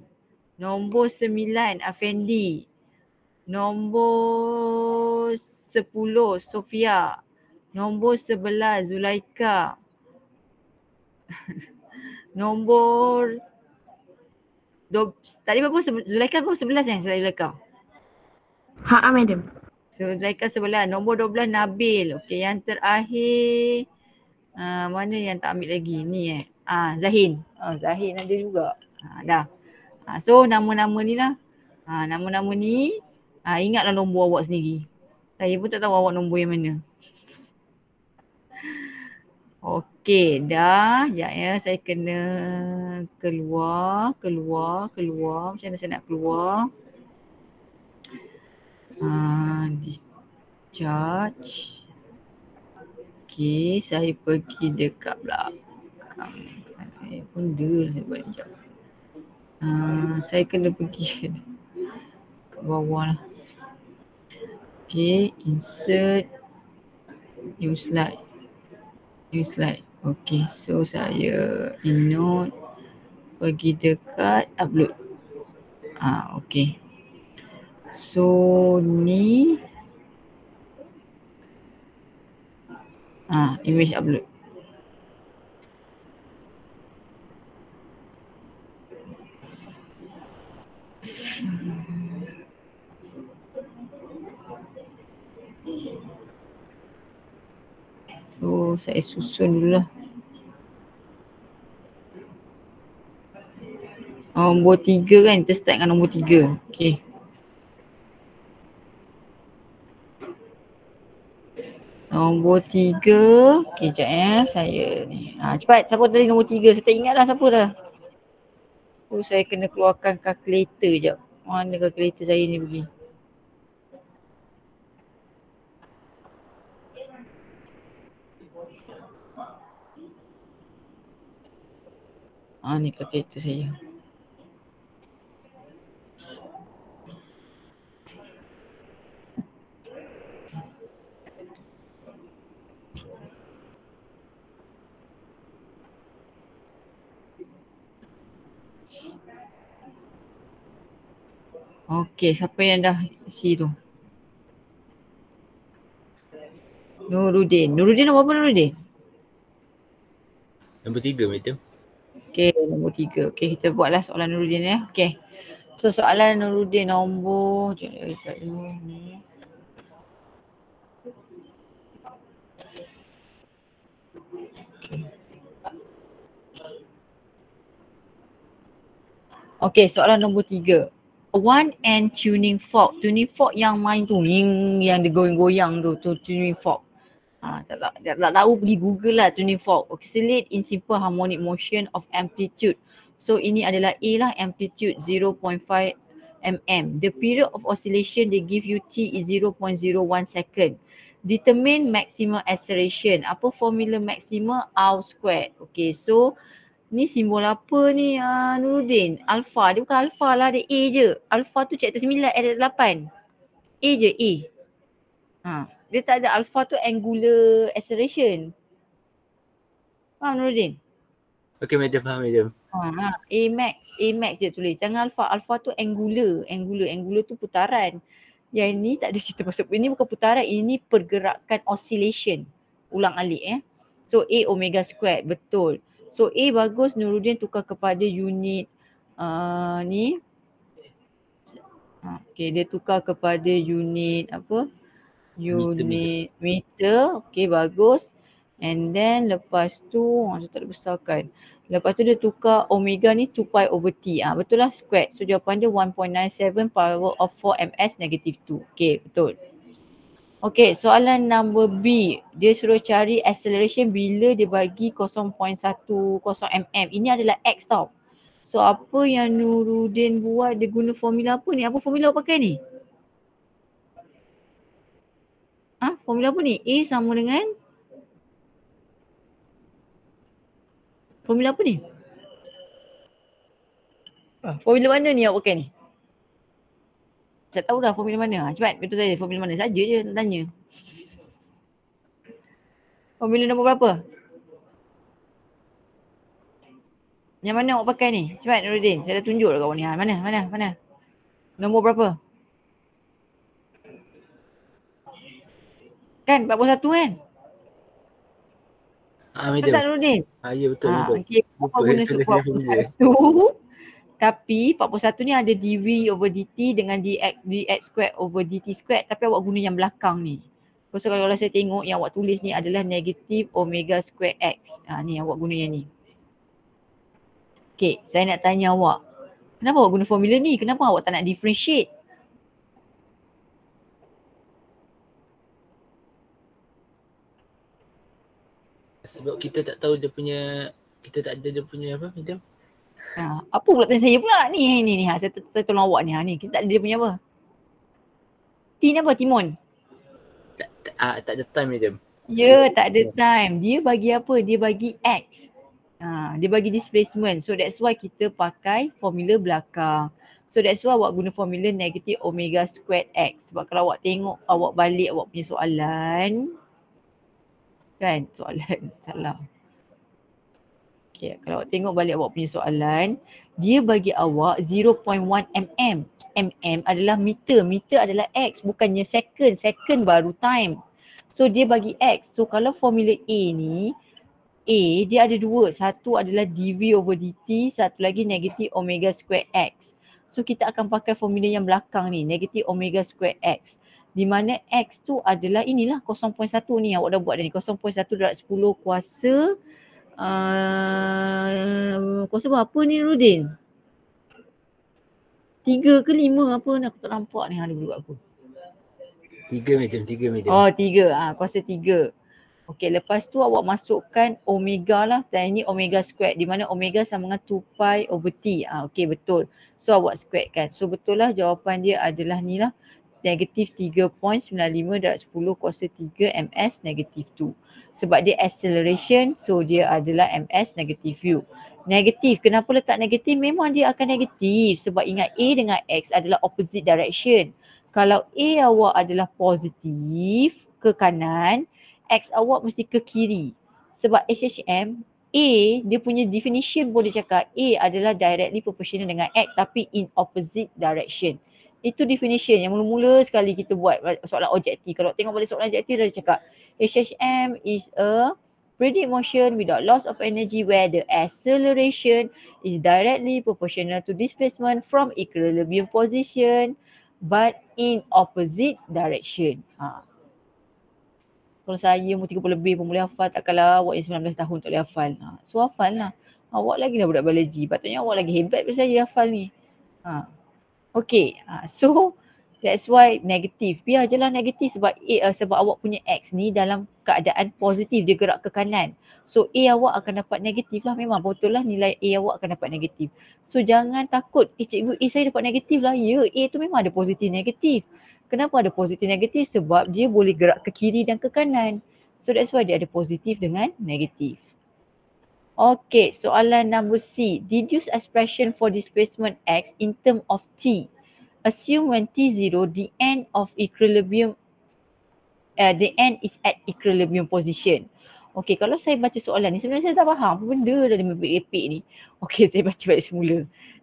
nombor 9 Afendi, nombor 10 Sofia, nombor 11 Zulaika, nombor tadi berapa? Zulaika berapa? 11 kan Zulaika? Ha, madam. Zulaika 11. Nombor 12 Nabil. Okey, yang terakhir mana yang tak ambil lagi? Ni Zahin. Zahin ada juga. Dah. So nama-nama ni lah. Nama-nama ni ingatlah nombor awak sendiri. Saya pun tak tahu awak nombor yang mana. Okey, dah. Sekejap ya, saya kena keluar. Macam mana saya nak keluar? Discharge. Okey, saya pergi dekat belakang. Saya pun saya buat sekejap. Saya kena pergi ke bawah lah. Okey, insert new slide. Okey, so saya note pergi dekat upload. Okey. So ni image upload. So saya susun dulu lah. Nombor 3 kan, kita start dengan nombor 3. Okey. Nombor 3. Okey, sekejap ya. Saya ni. Cepat. Siapa tadi nombor 3? Saya tak ingat dah siapa dah. Saya kena keluarkan kalkulator sekejap. Mana kalkulator saya ni pergi? Ni kalkulator saya. Okey, siapa yang dah isi tu? Nuruddin. Nuruddin nombor apa Nuruddin? Nombor 3, madam. Okey, nombor 3. Okey, kita buatlah soalan Nuruddin ya. Okey. So soalan Nuruddin nombor ni. Okey, soalan nombor 3. One and tuning fork. Tuning fork yang main tu, yang dia goyang-goyang tu tuning fork. Tak tahu, pergi Google lah tuning fork. Oscillate in simple harmonic motion of amplitude. So ini adalah A lah, amplitude 0.5 mm. The period of oscillation they give you T is 0.01 second. Determine maximum acceleration. Apa formula maximum? R squared. Okay, so ni simbol apa ni Nuruddin? Alpha. Dia bukan alpha lah, dia A je. Alpha tu cek atas 9, atas 8. A je, A. Dia tak ada alpha tu angular acceleration. Faham Nuruddin? Okay, madam, faham madam. A max je tulis. Jangan alpha. Alpha tu angular tu putaran. Yang ni tak ada cerita pasal, ini bukan putaran, ini pergerakan oscillation. Ulang alik So A omega squared, betul. So A bagus, Nuruddin tukar kepada unit ni. Okay, dia tukar kepada unit apa? Unit meter. Okay, bagus. And then lepas tu, saya tak ada besarkan. Lepas tu dia tukar omega ni 2 pi over T. Betul lah, squared. So jawapan dia 1.97 power of 4 ms negative 2. Okay, betul. Okay, soalan number B. Dia suruh cari acceleration bila dia bagi 0.10 mm. Ini adalah X tau. So apa yang Nuruddin buat, dia guna formula apa ni? Apa formula awak pakai ni? Formula apa ni? A sama dengan? Formula apa ni? Formula mana ni awak pakai ni? Tak tahu dah formula mana. Cepat, betul saja formula mana saja je nak tanya. Formula nombor berapa? Yang mana awak pakai ni? Cepat Nuruddin, saya dah tunjuk dah kat awak ni. Mana? Nombor berapa? Kan 41 kan? Madam. Tak Nuruddin? Ya betul. Okay, apa guna 41? Tapi 41 ni ada dv over dt dengan dx squared over dt squared, tapi awak guna yang belakang ni. So kalau saya tengok yang awak tulis ni adalah negatif omega square x. Ni awak guna yang ni. Okay, saya nak tanya awak. Kenapa awak guna formula ni? Kenapa awak tak nak differentiate? Sebab kita tak tahu dia punya, kita tak ada dia punya apa madam? Apa pula tanya saya pula ni saya tolong awak ni. Kita tak ada dia punya apa? T ni apa? Timon? Tak ada time madam. Ya, tak ada time. Dia bagi apa? Dia bagi X. Dia bagi displacement. So that's why kita pakai formula belakang. So that's why awak guna formula negatif omega squared X. Sebab kalau awak tengok, awak balik awak punya soalan. Kan? Soalan salah. Okay, kalau awak tengok balik awak punya soalan, dia bagi awak 0.1 mm. Mm adalah meter. Meter adalah X, bukannya second. Second baru time. So dia bagi X. So kalau formula A ni, A dia ada dua. Satu adalah dv over dt, satu lagi negatif omega square X. So kita akan pakai formula yang belakang ni, negatif omega square X. Di mana X tu adalah inilah 0.1 ni yang awak dah buat dah ni. 0.1 darab 10 kuasa kuasa berapa ni Nuruddin? 3 ke 5 apa ni? Aku tak nampak ni ada buat apa. 3 madam. Oh 3, kuasa 3. Okey, lepas tu awak masukkan omega lah. Dan ini omega squared, di mana omega sama dengan 2 pi over T. Okey, betul. So awak squared kan. So betul lah, jawapan dia adalah ni lah. Negatif 3.95 darab 10 kuasa 3 ms negatif 2. Sebab dia acceleration, so dia adalah ms negatif u. Negatif, kenapa letak negatif? Memang dia akan negatif. Sebab ingat A dengan X adalah opposite direction. Kalau A awak adalah positif ke kanan, X awak mesti ke kiri. Sebab HHM, A dia punya definition pun dia cakap A adalah directly proportional dengan X tapi in opposite direction. Itu definition yang mula-mula sekali kita buat soalan objektif. Kalau tengok balik soalan objektif dia cakap HHM is a predict motion without loss of energy where the acceleration is directly proportional to displacement from equilibrium position but in opposite direction. Kalau saya umur 30 lebih pun boleh hafal, takkanlah awak yang 19 tahun tak boleh hafal. So hafal lah. Awak lagi lah budak biologi. Patutnya awak lagi hebat daripada saya hafal ni. Okay, so that's why negatif. Biar je lah negatif sebab sebab awak punya X ni dalam keadaan positif, dia gerak ke kanan. So A awak akan dapat negatif lah, memang betul lah nilai A awak akan dapat negatif. So jangan takut, cikgu saya dapat negatif lah. Ya, A tu memang ada positif negatif. Kenapa ada positif negatif? Sebab dia boleh gerak ke kiri dan ke kanan. So that's why dia ada positif dengan negatif. Okay, soalan number C. Deduce expression for displacement X in term of T. Assume when T0, the end of equilibrium, the end is at equilibrium position. Okey, kalau saya baca soalan ni sebenarnya saya tak faham apa benda dalam epik ni. Okey, saya baca balik semula.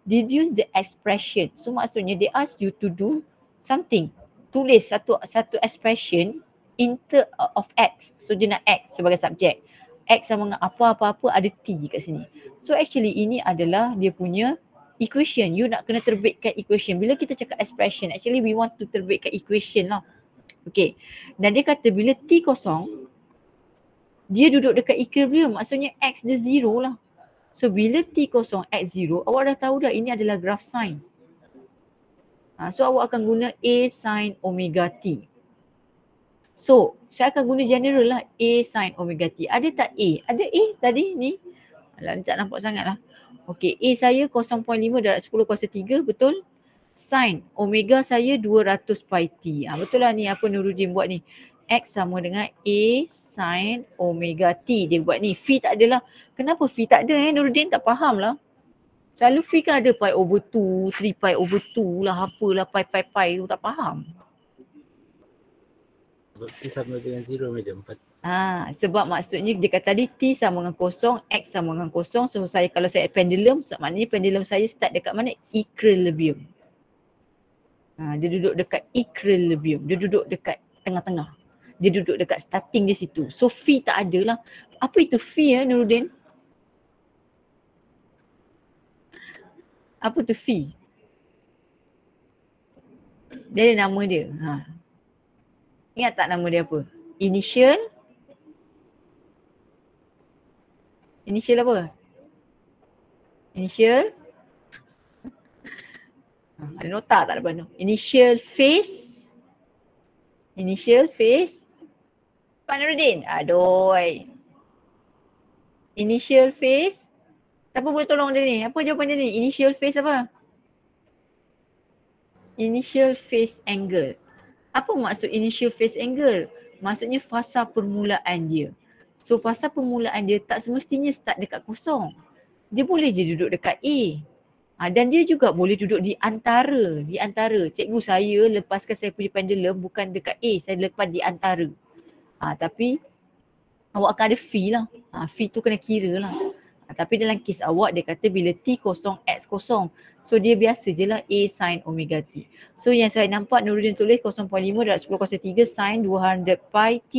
Deduce the expression. So maksudnya they ask you to do something. Tulis satu expression in term of X. So dia nak X sebagai subjek. X sama dengan apa-apa ada T kat sini. So actually ini adalah dia punya equation. You nak kena terbitkan equation. Bila kita cakap expression, actually we want to terbitkan equation lah. Okay. Dan dia kata bila T kosong, dia duduk dekat equilibrium. Maksudnya X dia zero lah. So bila T kosong X zero, awak dah tahu dah ini adalah graph sine. So awak akan guna A sin omega T. So saya akan guna general lah A sin omega T. Ada tak A? Ada A tadi ni? Alah ni tak nampak sangat lah. Okay, A saya 0.5 darab 10 kuasa 3, betul? Sin omega saya 200 pi T. Betul lah ni apa Nuruddin buat ni. X sama dengan A sin omega T. Dia buat ni. Phi tak adalah. Kenapa phi tak ada Nuruddin? Tak faham lah. Selalu phi kan ada pi over 2, 3 pi over 2 lah, apalah pi. Tu tak faham. Sebab T sama dengan 0 madam. Sebab maksudnya dia kata tadi T sama dengan kosong, X sama dengan kosong. So kalau saya pendulum, maknanya pendulum saya start dekat mana? Equilibrium. Dia duduk dekat equilibrium. Dia duduk dekat tengah-tengah. Dia duduk dekat starting dia situ. So phi tak ada lah. Apa itu phi Nuruddin? Apa tu phi? Dia ada nama dia. Ingat tak nama dia apa? Initial apa? Initial ada nota tak depan tu? Initial phase. Pak Nuruddin. Aduh. Initial phase. Siapa boleh tolong dia ni? Apa jawapan dia ni? Initial phase apa? Initial phase angle. Apa maksud initial phase angle? Maksudnya fasa permulaan dia. So fasa permulaan dia tak semestinya start dekat kosong. Dia boleh je duduk dekat A. Dan dia juga boleh duduk di antara. Cikgu saya lepaskan saya punya pendulum bukan dekat A. Saya lepas di antara. Tapi awak akan ada phi lah. Phi tu kena kira lah. Tapi dalam kes awak dia kata bila T kosong, X kosong. So dia biasa je lah A sin omega T. So yang saya nampak Nuruddin tulis 0.5 darab 10 kuasa 3 sin 200 pi T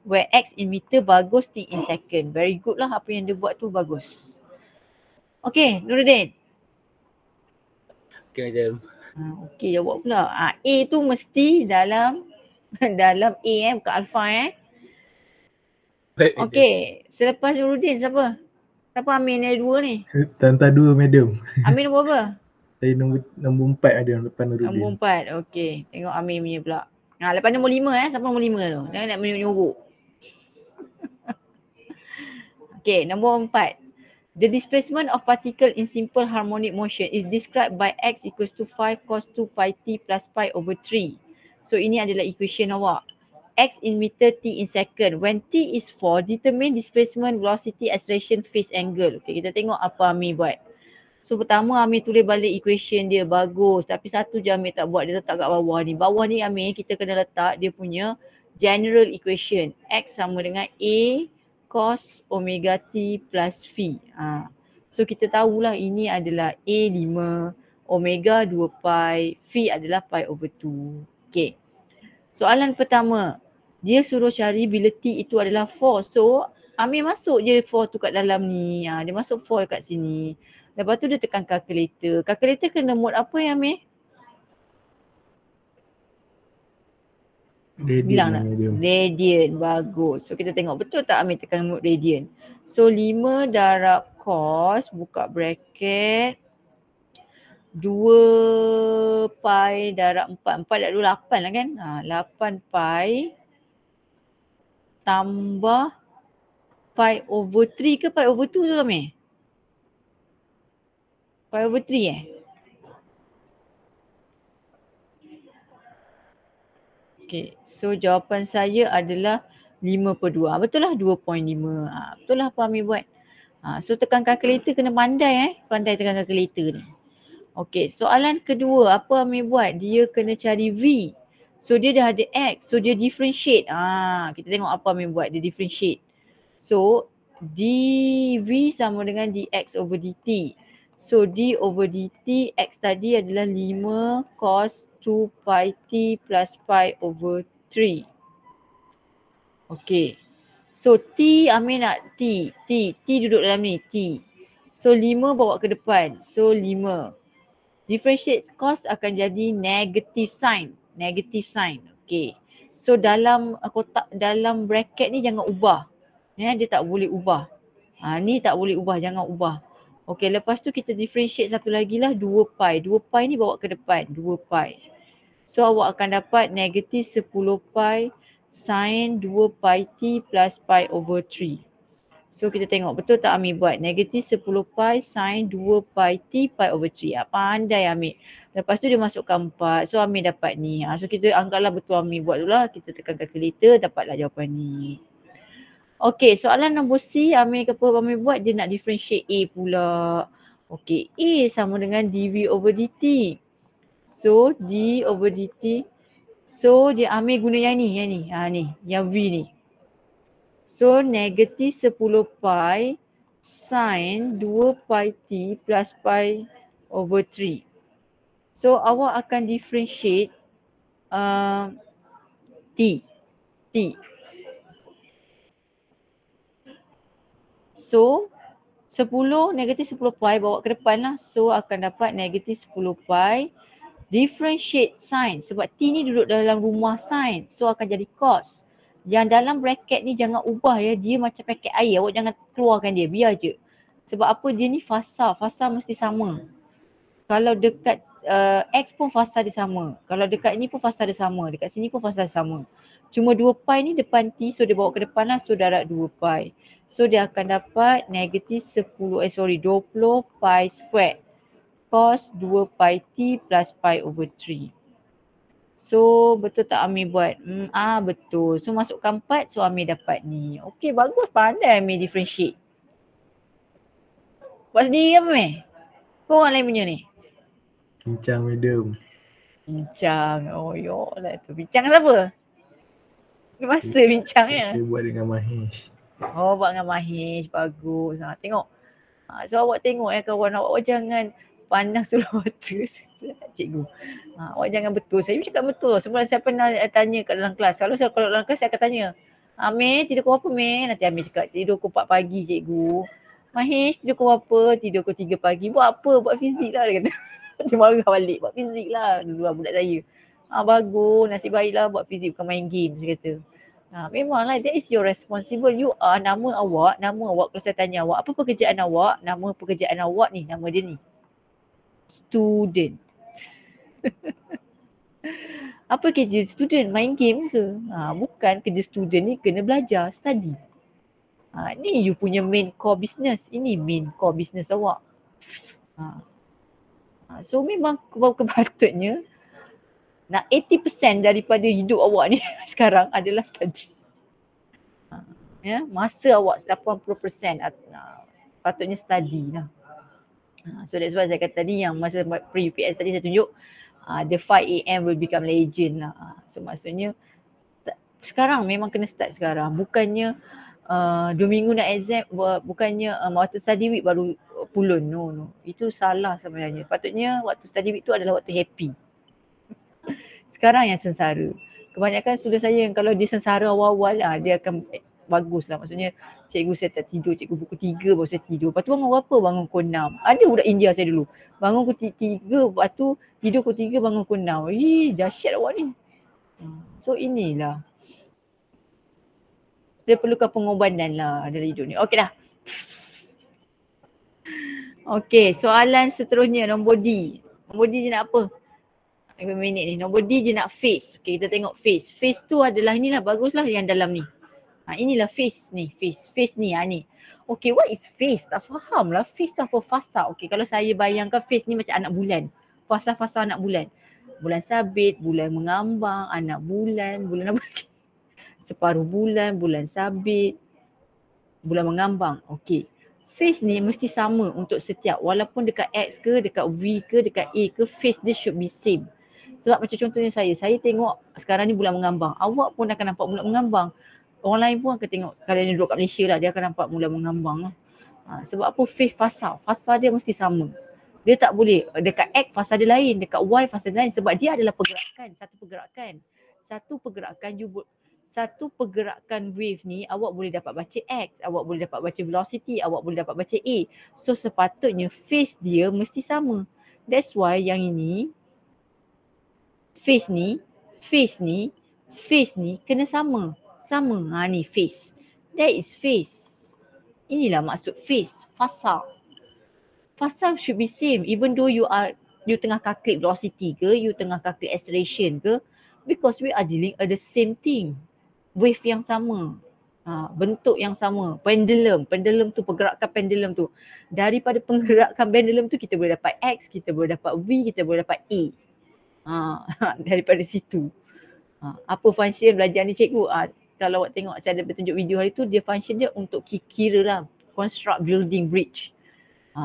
where X in meter, bagus, T in second. Very good lah apa yang dia buat tu bagus. Okay Nuruddin. Okay madam. Okay jawab pula. A tu mesti dalam A bukan alpha Baik madam. Okay selepas Nuruddin siapa? Siapa Amin ni ada dua ni? Tanta dua madam. Amin nombor apa? Saya nombor 4 ada depan Nuruddin. Nombor 4. Okey. Tengok Amin punya pula. Lepas nombor 5 siapa nombor 5 tu? Jangan nak menyuruh. Okey, nombor 4. The displacement of particle in simple harmonic motion is described by x equals to 5 cos 2 pi t plus pi over 3. So ini adalah equation awak. X in meter, t in second. When t is 4, determine displacement, velocity, acceleration, phase angle. Okay, kita tengok apa Amir buat. So pertama Amir tulis balik equation dia, bagus. Tapi satu je Amir tak buat, dia letak kat bawah ni. Bawah ni Amir kita kena letak dia punya general equation. X sama dengan A cos omega t plus phi. So kita tahulah ini adalah A 5, omega 2 pi, phi adalah pi over 2. Okay. Soalan pertama, dia suruh cari bila T itu adalah 4. So Amir masuk je 4 tu kat dalam ni. Dia masuk 4 kat sini. Lepas tu dia tekan calculator. Calculator kena mode apa ya Amir? Bilang nak. Radian. Bagus. So kita tengok betul tak Amir tekan mode radian. So 5 darab cos, buka bracket, 2 pi darab 4. 4 darab 2, 8 lah kan. 8 pi tambah pi over 3 ke pi over 2 tu Amir? Pi over 3 Okay. So jawapan saya adalah 5/2. Betul lah 2.5. Betul lah apa Amir buat. So tekan calculator kena pandai Pandai tekan calculator ni. Okay, soalan kedua apa Amir buat? Dia kena cari V. So dia dah ada X, so dia differentiate. Kita tengok apa Amir buat, dia differentiate. So dv sama dengan dx over dt. So d over dt x tadi adalah 5 cos 2 pi t plus pi over 3. Okay. So t Amir nak t duduk dalam ni t. So 5 bawa ke depan. So 5. Differentiate cos akan jadi negative sign. Okay. So dalam kotak, dalam bracket ni jangan ubah. Ya, dia tak boleh ubah. Ni tak boleh ubah, jangan ubah. Okay, lepas tu kita differentiate satu lagi lah 2 pi. 2 pi ni bawa ke depan, 2 pi. So awak akan dapat negatif 10 pi sin 2 pi t plus pi over 3. So kita tengok betul tak Amir buat? Negatif 10 pi sin 2 pi t pi over 3. Pandai Amir. Lepas tu dia masukkan 4. So Amir dapat ni. So kita anggaplah betul Amir buat dulu lah. Kita tekan calculator, dapatlah jawapan ni. Okay, soalan nombor C, Amir buat, dia nak differentiate A pula. Okay, A sama dengan dv over dt. So, d over dt. So, dia Amir guna yang ni. Yang V ni. So, negatif 10 pi sin 2 pi t plus pi over 3. So, awak akan differentiate t. So, 10 negatif 10 pi bawa ke depan lah. So, akan dapat negatif 10 pi. Differentiate sin. Sebab t ni duduk dalam rumah sin. So, akan jadi cos. Yang dalam bracket ni jangan ubah ya. Dia macam paket air. Awak jangan keluarkan dia. Biar je. Sebab apa? Dia ni fasa. Fasa mesti sama. Kalau dekat X pun fasa dia sama. Kalau dekat ni pun fasa dia sama. Dekat sini pun fasa dia sama. Cuma 2 pi ni depan t. So, dia bawa ke depan lah. So, darab 2 pi. So dia akan dapat negatif 20 pi square cos 2 pi t plus pi over 3. So betul tak Amir buat? Betul. So masukkan 4, so Amir dapat ni. Okay, bagus, pandai Amir differentiate. Buat sendiri apa Amir? Kau orang lain punya ni? Bincang madam. Bincang. Oh yolah tu. Bincang siapa? Masa bincangnya? Dia buat dengan Mahesh. Oh, buat dengan Mahesh. Bagus. Tengok. So awak tengok ya kawan awak jangan pandang sebelah mata. Cikgu. Awak jangan betul. Saya cakap betul. Sebelum saya pernah tanya kat dalam kelas. Kalau dalam kelas saya akan tanya. Amir tidur pukul apa Amir? Nanti Amir cakap tidur pukul 4 pagi cikgu. Mahesh tidur pukul apa? Tidur pukul 3 pagi. Buat apa? Buat fizik lah dia kata. Dia marah balik. Buat fizik lah. Dulu budak saya. Bagus. Nasib baiklah buat fizik bukan main game. Dia kata. Memanglah that is your responsible. You are nama awak kalau saya tanya awak apa pekerjaan awak, nama pekerjaan awak ni, nama dia ni. Student. Apa kerja student? Main game ke? Bukan, kerja student ni kena belajar, study. Ni you punya main core business. Ini main core business awak. So memang kepatutnya nak 80% daripada hidup awak ni sekarang adalah study. Ya, masa awak 80% patutnya study lah. So that's why saya kata tadi yang masa pre-UPS tadi saya tunjuk the 5 AM will become legend lah. So maksudnya sekarang memang kena start sekarang. Bukannya 2 minggu nak exam, bukannya waktu study week baru pulun. No. Itu salah sebenarnya. Patutnya waktu study week tu adalah waktu happy. Sekarang yang sengsara. Kebanyakan student saya yang kalau dia sengsara awal-awal dia akan bagus lah. Maksudnya cikgu saya tak tidur, cikgu pukul 3 baru saya tidur. Lepas tu bangun berapa? Bangun pukul 6. Ada budak India saya dulu. Bangun pukul 3, lepas tu tidur pukul 3 bangun pukul 6. Dahsyat awak ni. So inilah. Dia perlukan pengorbanan lah dalam hidup ni. Okey dah. Okey, soalan seterusnya nombor D. Nombor D dia nak apa? 5 minit ni. Nombor D dia nak face. Okay, kita tengok face. Face tu adalah inilah, baguslah yang dalam ni. Inilah face ni. Face ni. Ni. Okay, what is face? Tak faham lah. Face tu apa? Fasa. Okay, kalau saya bayangkan face ni macam anak bulan. Fasa-fasa anak bulan. Bulan sabit, bulan mengambang, anak bulan apa lagi? Separuh bulan, bulan sabit, bulan mengambang. Okay. Face ni mesti sama untuk setiap. Walaupun dekat X ke, dekat V ke, dekat A ke, face dia should be same. Sebab macam contohnya saya tengok sekarang ni bulan mengambang. Awak pun akan nampak bulan mengambang. Orang lain pun akan tengok, kalau dia duduk kat Malaysia lah, dia akan nampak mula mengambang lah. Sebab apa? Phase fasa dia mesti sama. Dia tak boleh, dekat X fasa dia lain, dekat Y fasa dia lain, sebab dia adalah pergerakan, satu pergerakan wave ni awak boleh dapat baca X, awak boleh dapat baca velocity, awak boleh dapat baca A. So sepatutnya phase dia mesti sama. That's why yang ini phase ni kena sama. Ni phase. That is phase. Inilah maksud phase, fasa. Fasa should be same even though you tengah calculate velocity ke, you tengah calculate acceleration ke, because we are dealing at the same thing. Wave yang sama, bentuk yang sama, pendulum tu, pergerakan pendulum tu. Daripada pergerakan pendulum tu kita boleh dapat X, kita boleh dapat V, kita boleh dapat A. Daripada situ. Apa function belajar ni cikgu? Kalau awak tengok saya ada bertunjuk video hari tu, dia function dia untuk kira lah, construct building bridge.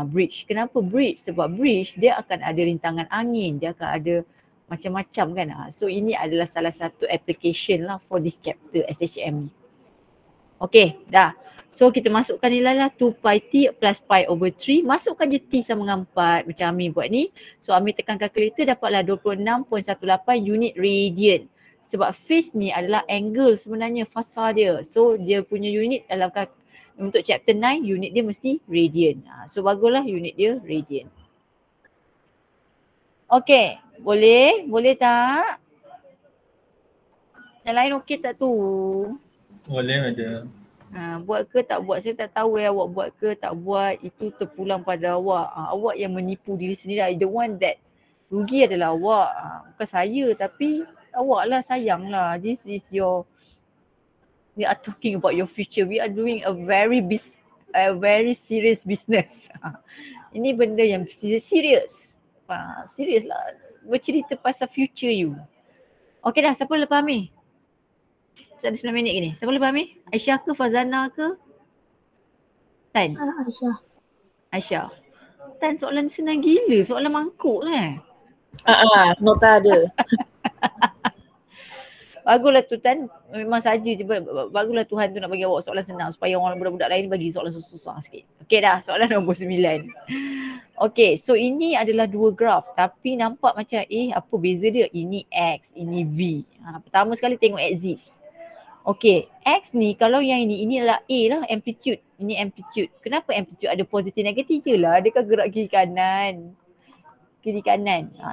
Bridge. Kenapa bridge? Sebab bridge dia akan ada rintangan angin, dia akan ada macam-macam kan. So ini adalah salah satu application lah for this chapter SHM ni. Okay, dah. So kita masukkan nilai lah 2 pi t plus pi over 3. Masukkan je t sama dengan 4 macam Amir buat ni. So Amir tekan kalkulator dapatlah 26.18 unit radian. Sebab phase ni adalah angle sebenarnya fasa dia. So dia punya unit dalam untuk chapter 9 unit dia mesti radian. So baguslah unit dia radian. Okay, boleh tak? Yang lain okey tak tu? Boleh ada. Buat ke tak buat, saya tak tahu awak buat ke tak buat, itu terpulang pada awak. Awak yang menipu diri sendiri. The one that rugi adalah awak, bukan saya, tapi awak lah, sayang lah. This is we are talking about your future. We are doing a very serious business. Ini benda yang serius. Serius lah, bercerita pasal future you. Okay dah, siapa lepas Amir? Tak ada 9 minit gini. Siapa lepas Amir? Aisyah ke, Fazana ke? Tan? Aisyah. Tan, soalan senang gila, soalan mangkuk lah. Nota ada. Baguslah tu Tan, memang saja je. Baguslah Tuhan tu nak bagi awak soalan senang supaya orang budak-budak lain bagi soalan susah sikit. Okey dah, soalan nombor 9. Okey, so ini adalah dua graf tapi nampak macam apa beza dia? Ini X, ini V. Pertama sekali tengok axis. Okey, X ni kalau yang ini adalah A lah, amplitude. Ini amplitude. Kenapa amplitude ada positif negatif je lah? Dia kan gerak kiri kanan.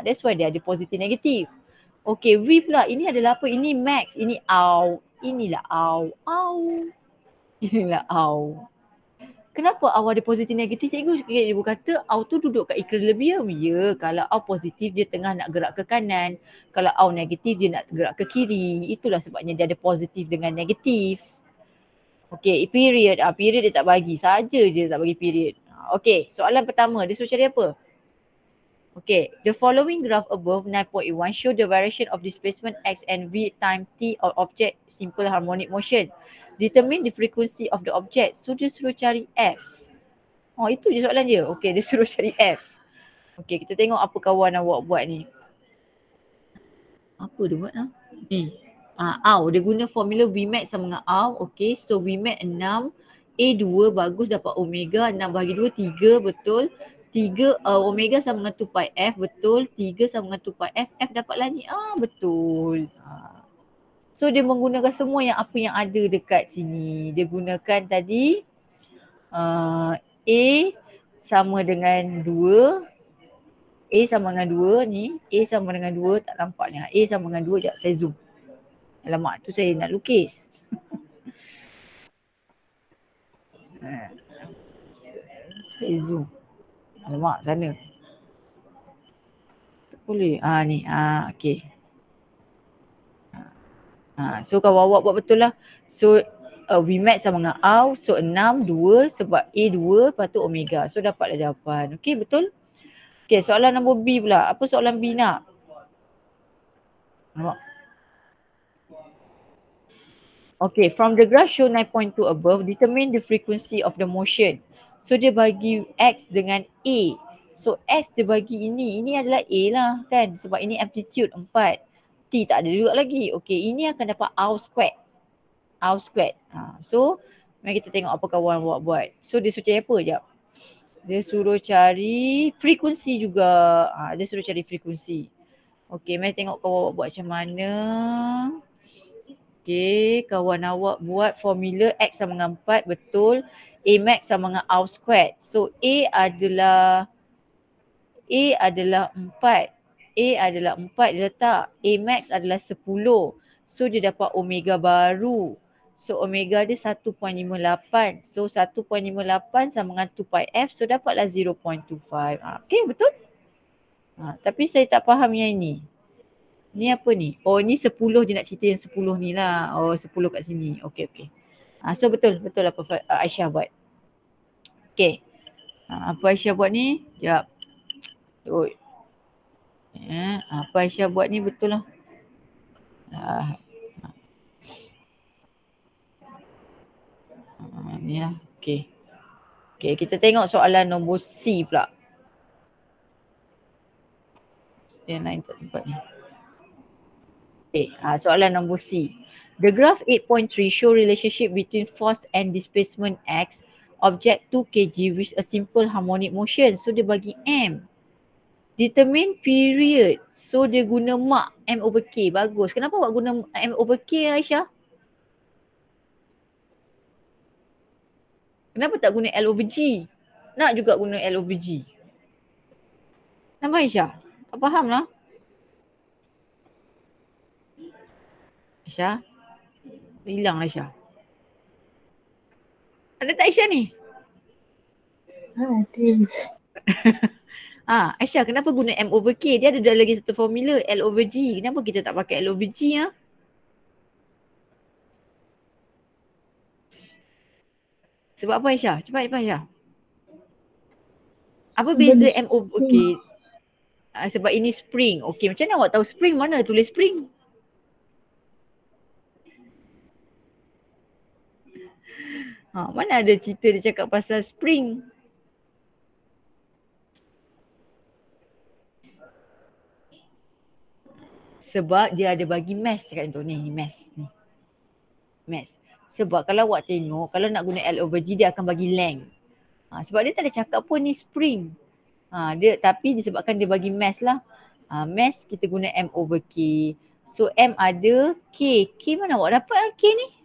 That's why dia ada positif negatif. Okey, V pula ini adalah apa? Ini max, ini out. Inilah out. Inilah out. Kenapa out ada positif negatif? Cikgu kata out tu duduk kat equilibrium. Ya, kalau out positif dia tengah nak gerak ke kanan. Kalau out negatif dia nak gerak ke kiri. Itulah sebabnya dia ada positif dengan negatif. Okey, period. Period dia tak bagi. Saja dia tak bagi period. Okey, soalan pertama dia suruh cari apa? Okay, the following graph above 9.1 show the variation of displacement x and v time t of object simple harmonic motion. Determine the frequency of the object. So dia suruh cari f. Itu je soalan dia. Okay, dia suruh cari f. Okay, kita tengok apa kawan awak buat ni. Apa dia buat ni? Dia guna formula Vmax sama dengan R. Okay, so Vmax 6, A2 bagus dapat omega, 6 bahagi 2, 3 betul. 3 omega sama dengan 2 pi f, betul. 3 sama dengan 2 pi f, f dapatlah ni. Betul. So dia menggunakan semua apa yang ada dekat sini. Dia gunakan tadi A sama dengan 2. A sama dengan 2 ni. A sama dengan 2 tak nampak ni. A sama dengan 2, sekejap saya zoom. Alamak, tu saya nak lukis. Saya zoom. Alamak, sana. Tak boleh. Ni. Okay. So kalau awak buat betul lah. So Vmax sama dengan R. So 6, 2 sebab A 2 lepas tu omega. So dapatlah jawapan. Okay, betul? Okay, soalan nombor B pula. Apa soalan B nak? Nampak? Okay, from the graph show 9.2 above, determine the frequency of the motion. So dia bagi X dengan A. So X dia bagi ini. Ini adalah A lah kan. Sebab ini amplitude 4. T tak ada juga lagi. Okay, ini akan dapat R squared. R squared. So mari kita tengok apa kawan awak buat. So dia suruh cari apa jap? Dia suruh cari frekuensi juga. Dia suruh cari frekuensi. Okey, mari tengok kawan awak buat macam mana. Okey, kawan awak buat formula X sama dengan 4, betul. A max sama dengan R squared. So A adalah 4. A adalah 4 dia letak. A max adalah 10. So dia dapat omega baru. So omega dia 1.58. So 1.58 sama dengan 2 pi F. So dapatlah 0.25. Okey, betul? Tapi saya tak faham yang ini. Ni apa ni? Oh ni 10 dia nak cerita yang 10 ni lah. Oh 10 kat sini. Okey. So betul apa Aisyah buat. Okey. Apa Aisyah buat ni? Sekejap. Apa Aisyah buat ni betul lah. Ni lah. Okey, kita tengok soalan nombor C pula. Yang lain tak sempat ni. Soalan nombor C. The graph 8.3 show relationship between force and displacement X, object 2 kg with a simple harmonic motion. So dia bagi M. Determine period. So dia guna mak M over K. Bagus. Kenapa awak guna M over K, Aisyah? Kenapa tak guna L over G? Nak juga guna L over G. Kenapa Aisyah? Tak faham lah. Aisyah? Hilang Aisyah. Ada tak Aisyah ni? Ada. Aisyah, kenapa guna M over K? Dia ada lagi satu formula L over G. Kenapa kita tak pakai L over G ya? Sebab apa Aisyah? Cepat Aisyah. Apa beza M over K? Sebab ini spring. Okey, macam mana awak tahu spring? Mana ada tulis spring? Mana ada cerita dia cakap pasal spring? Sebab dia ada bagi mass cakap tu ni mass ni. Mass. Sebab kalau awak tengok, kalau nak guna L over G dia akan bagi length. Sebab dia tak ada cakap pun ni spring. Tapi disebabkan dia bagi mass lah. Mass kita guna M over K. So M ada K. K mana awak dapat K ni?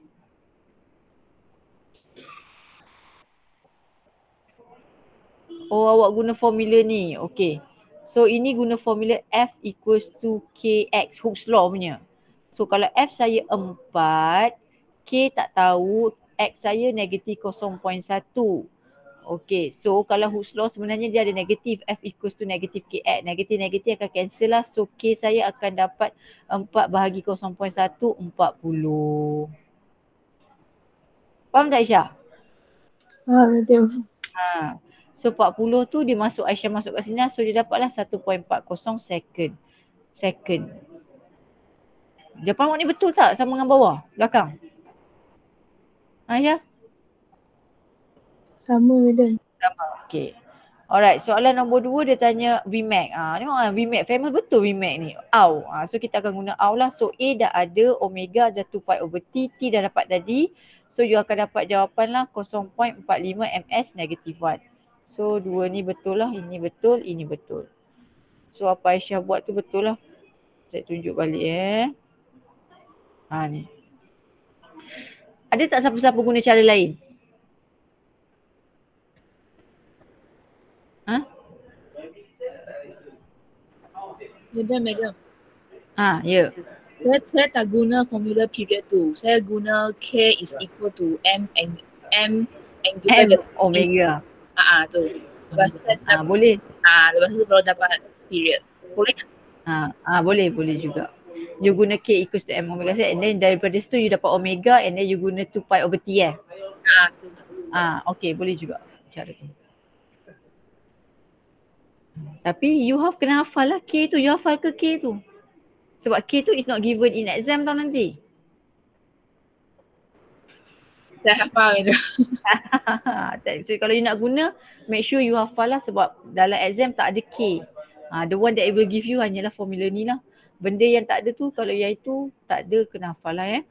Oh awak guna formula ni. Okay. So ini guna formula F equals to KX. Hooke's law punya. So kalau F saya 4, K tak tahu, X saya negatif 0.1. Okay, so kalau Hooke's law sebenarnya dia ada negatif. F equals to negatif KX. Negatif-negatif akan cancel lah. So K saya akan dapat 4 bahagi 0.1, 40. Faham tak Aisyah? Madam. So 40 tu dia masuk, Aisyah masuk kat sini. So dia dapatlah 1.40 second. Jawapan awak ni betul tak sama dengan bawah, belakang? Aisyah? Sama madam. Sama, okay. Alright, soalan nombor 2 dia tanya Vmax. Tengok Vmax, famous betul Vmax ni. Au. So kita akan guna au lah. So A dah ada, omega dah 2 pi over T, T dah dapat tadi. So you akan dapat jawapan lah 0.45 ms negative 1. So 2 ni betul lah, ini betul, ini betul. So apa Aisyah buat tu betul lah. Saya tunjuk balik ni. Ada tak siapa-siapa guna cara lain? Madam. Ya. Saya tak guna formula period tu. Saya guna K is equal to M angular M omega. tu. Lepas tu saya dapat, Boleh. lepas tu baru dapat period. Boleh tak? Boleh juga. You guna K equals to M omega and then daripada situ you dapat omega and then you guna 2 pi over T Tu. Okay, boleh juga cara tu. Tapi you kena hafal lah K tu. You hafal ke K tu? Sebab K tu is not given in exam tau nanti. Saya hafal itu. So kalau you nak guna, make sure you hafal lah sebab dalam exam tak ada K. The one that I will give you hanyalah formula ni lah. Benda yang tak ada tu, kalau yang itu tak ada kena hafal lah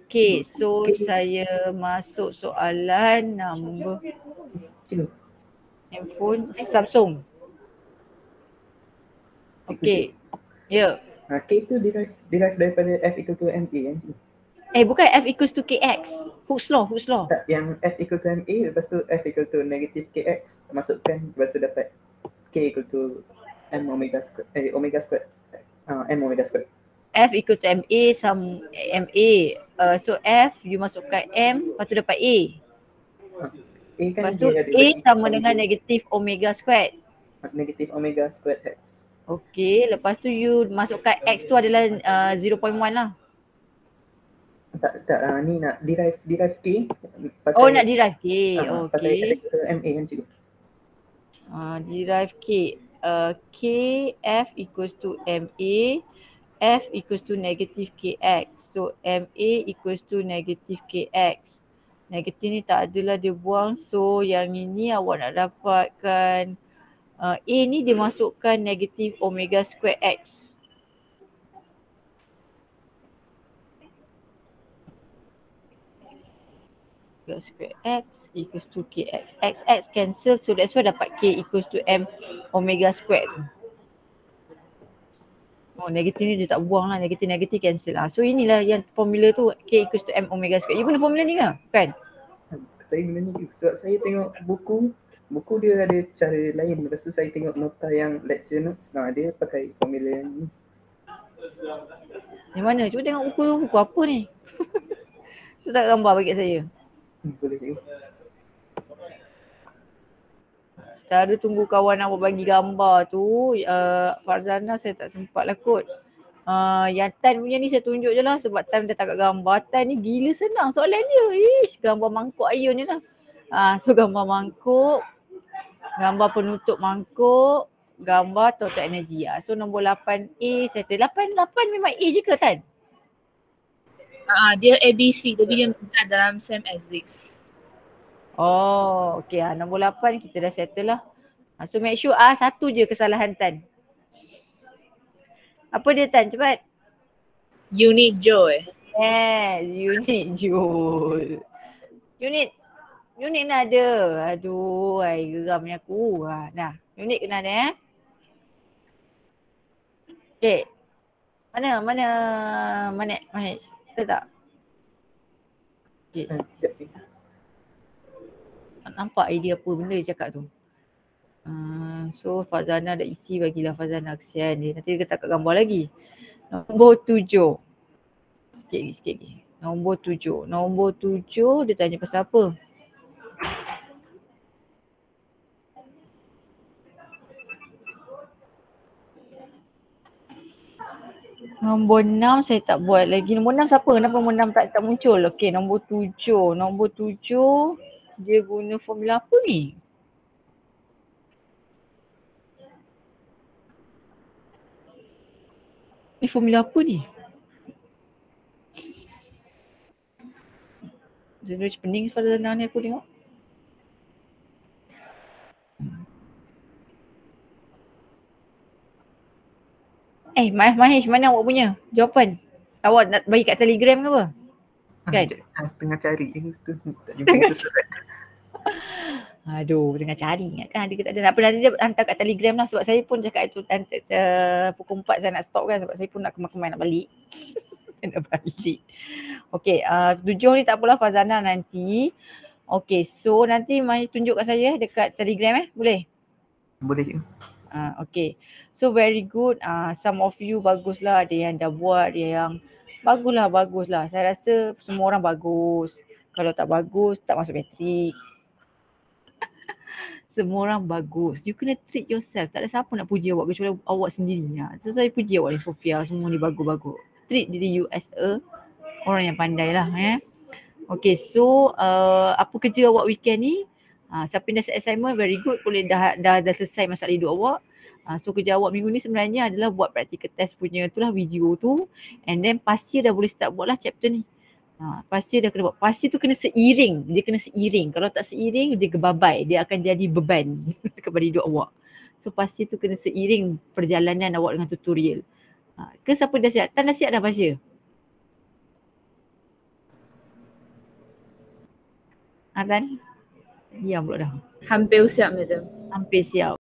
Okay, so saya masuk soalan nombor Cikgu. handphone Samsung. Okay, ya. K tu derive daripada F equal to MA kan cikgu? Bukan F equals to KX. Hooke's law. Tak, yang F equal to MA lepas tu F equal to negative KX masukkan lepas tu dapat K equal to M omega square omega square M omega square. F equal to MA sama MA. So F you masukkan M, lepas tu dapat A. A kan Lepas tu dia ada A sama dengan negatif omega squared. negative omega square X. Okay, lepas tu you masukkan X tu adalah 0.1 lah. Tak, ni nak derive K pakai, Nak derive K. pakai F Okay. equal to MA kan cikgu? Derive K. K F equals to MA. F equals to negative KX. So MA equals to negative KX. Negatif ni tak adalah dia buang. So yang ini awak nak dapatkan A ni dia masukkan negatif omega square X. Omega square X equals to KX. X cancel, so that's why dapat K equals to M omega squared. Negatif ni dia tak buang lah, negatif cancel lah. So inilah yang formula tu, K equals to M omega squared. You guna formula ni ke? Bukan? Saya guna ni sebab saya tengok buku dia ada cara lain. Lepas tu saya tengok nota yang lecture notes, dia pakai formula yang ni. Yang mana? Cuba tengok buku tu, buku apa ni? Tu tak gambar bagi saya. Boleh cikgu. Cara tunggu kawan awak bagi gambar tu, Farzana saya tak sempat lah kot. Yang Tan punya ni saya tunjuk je lah sebab Tan dah tak kat gambar. Tan ni gila senang soalan dia. Gambar mangkuk ayun je lah. So gambar mangkuk, gambar penutup mangkuk, gambar total energy. So nombor 8A saya kata 8 memang A je ke Tan? Dia ABC tapi dia minta dalam same axis. Okay. Nombor 8 kita dah settle lah. So make sure satu je kesalahan Tan. Apa dia Tan? Cepat. Unit joule. Yes, unit joule. Unit nak ada. Aduh, geramnya aku. Dah, unit kena ada Okay. Mana Mahesh? Ada tak? Okay. Nampak idea apa benda dia cakap tu. So Fazana dah isi, bagilah Fazana, kesian dia. Nanti dia tak kat gambar lagi. Nombor 7. Sikit lagi. Nombor 7 dia tanya pasal apa? Nombor 6 saya tak buat lagi. Nombor 6 siapa? Kenapa nombor 6 tak muncul? Okey, nombor 7. Nombor 7 dia guna formula apa ni? Ni formula apa ni? Dia pening pada ni aku tengok. Mahesh, mana awak punya jawapan? Awak nak bagi kat Telegram ke apa? Kan? Tengah cari tu. Tak jumpa surat. Aduh, tengah cari ingatkan ada apa, nanti dia hantar kat Telegram lah sebab saya pun cakap itu pukul 4 saya nak stop kan sebab saya pun nak kemar-kemar nak balik. Nak balik. Okay, 7 ni tak apalah Fazana nanti. Okay, so nanti Mahesh tunjuk kat saya dekat Telegram boleh? Boleh. Okay, so very good. Some of you baguslah, ada yang dah buat, ada yang baguslah. Saya rasa semua orang bagus. Kalau tak bagus, tak masuk matrik. Semua orang bagus. You kena treat yourself. Tak ada siapa nak puji awak kecuali awak sendiri. So saya puji awak ni Sofia. Semua ni bagus-bagus. Treat diri you as orang yang pandai lah. Okay, so apa kerja awak weekend ni? Siapa yang dah set assignment, very good. Boleh dah selesai masalah hidup awak. So kerja awak minggu ni sebenarnya adalah buat practical test punya itulah video tu. And then past year dah boleh start buat lah chapter ni. Past year dah kena buat. Past year tu kena seiring. Dia kena seiring. Kalau tak seiring, dia gebabai. Dia akan jadi beban kepada hidup awak. So past year tu kena seiring perjalanan awak dengan tutorial. Ke siapa dah siap? Tan dah siap dah past year? Aran? Diam pula dah. Hampir siap, madam. Hampir siap.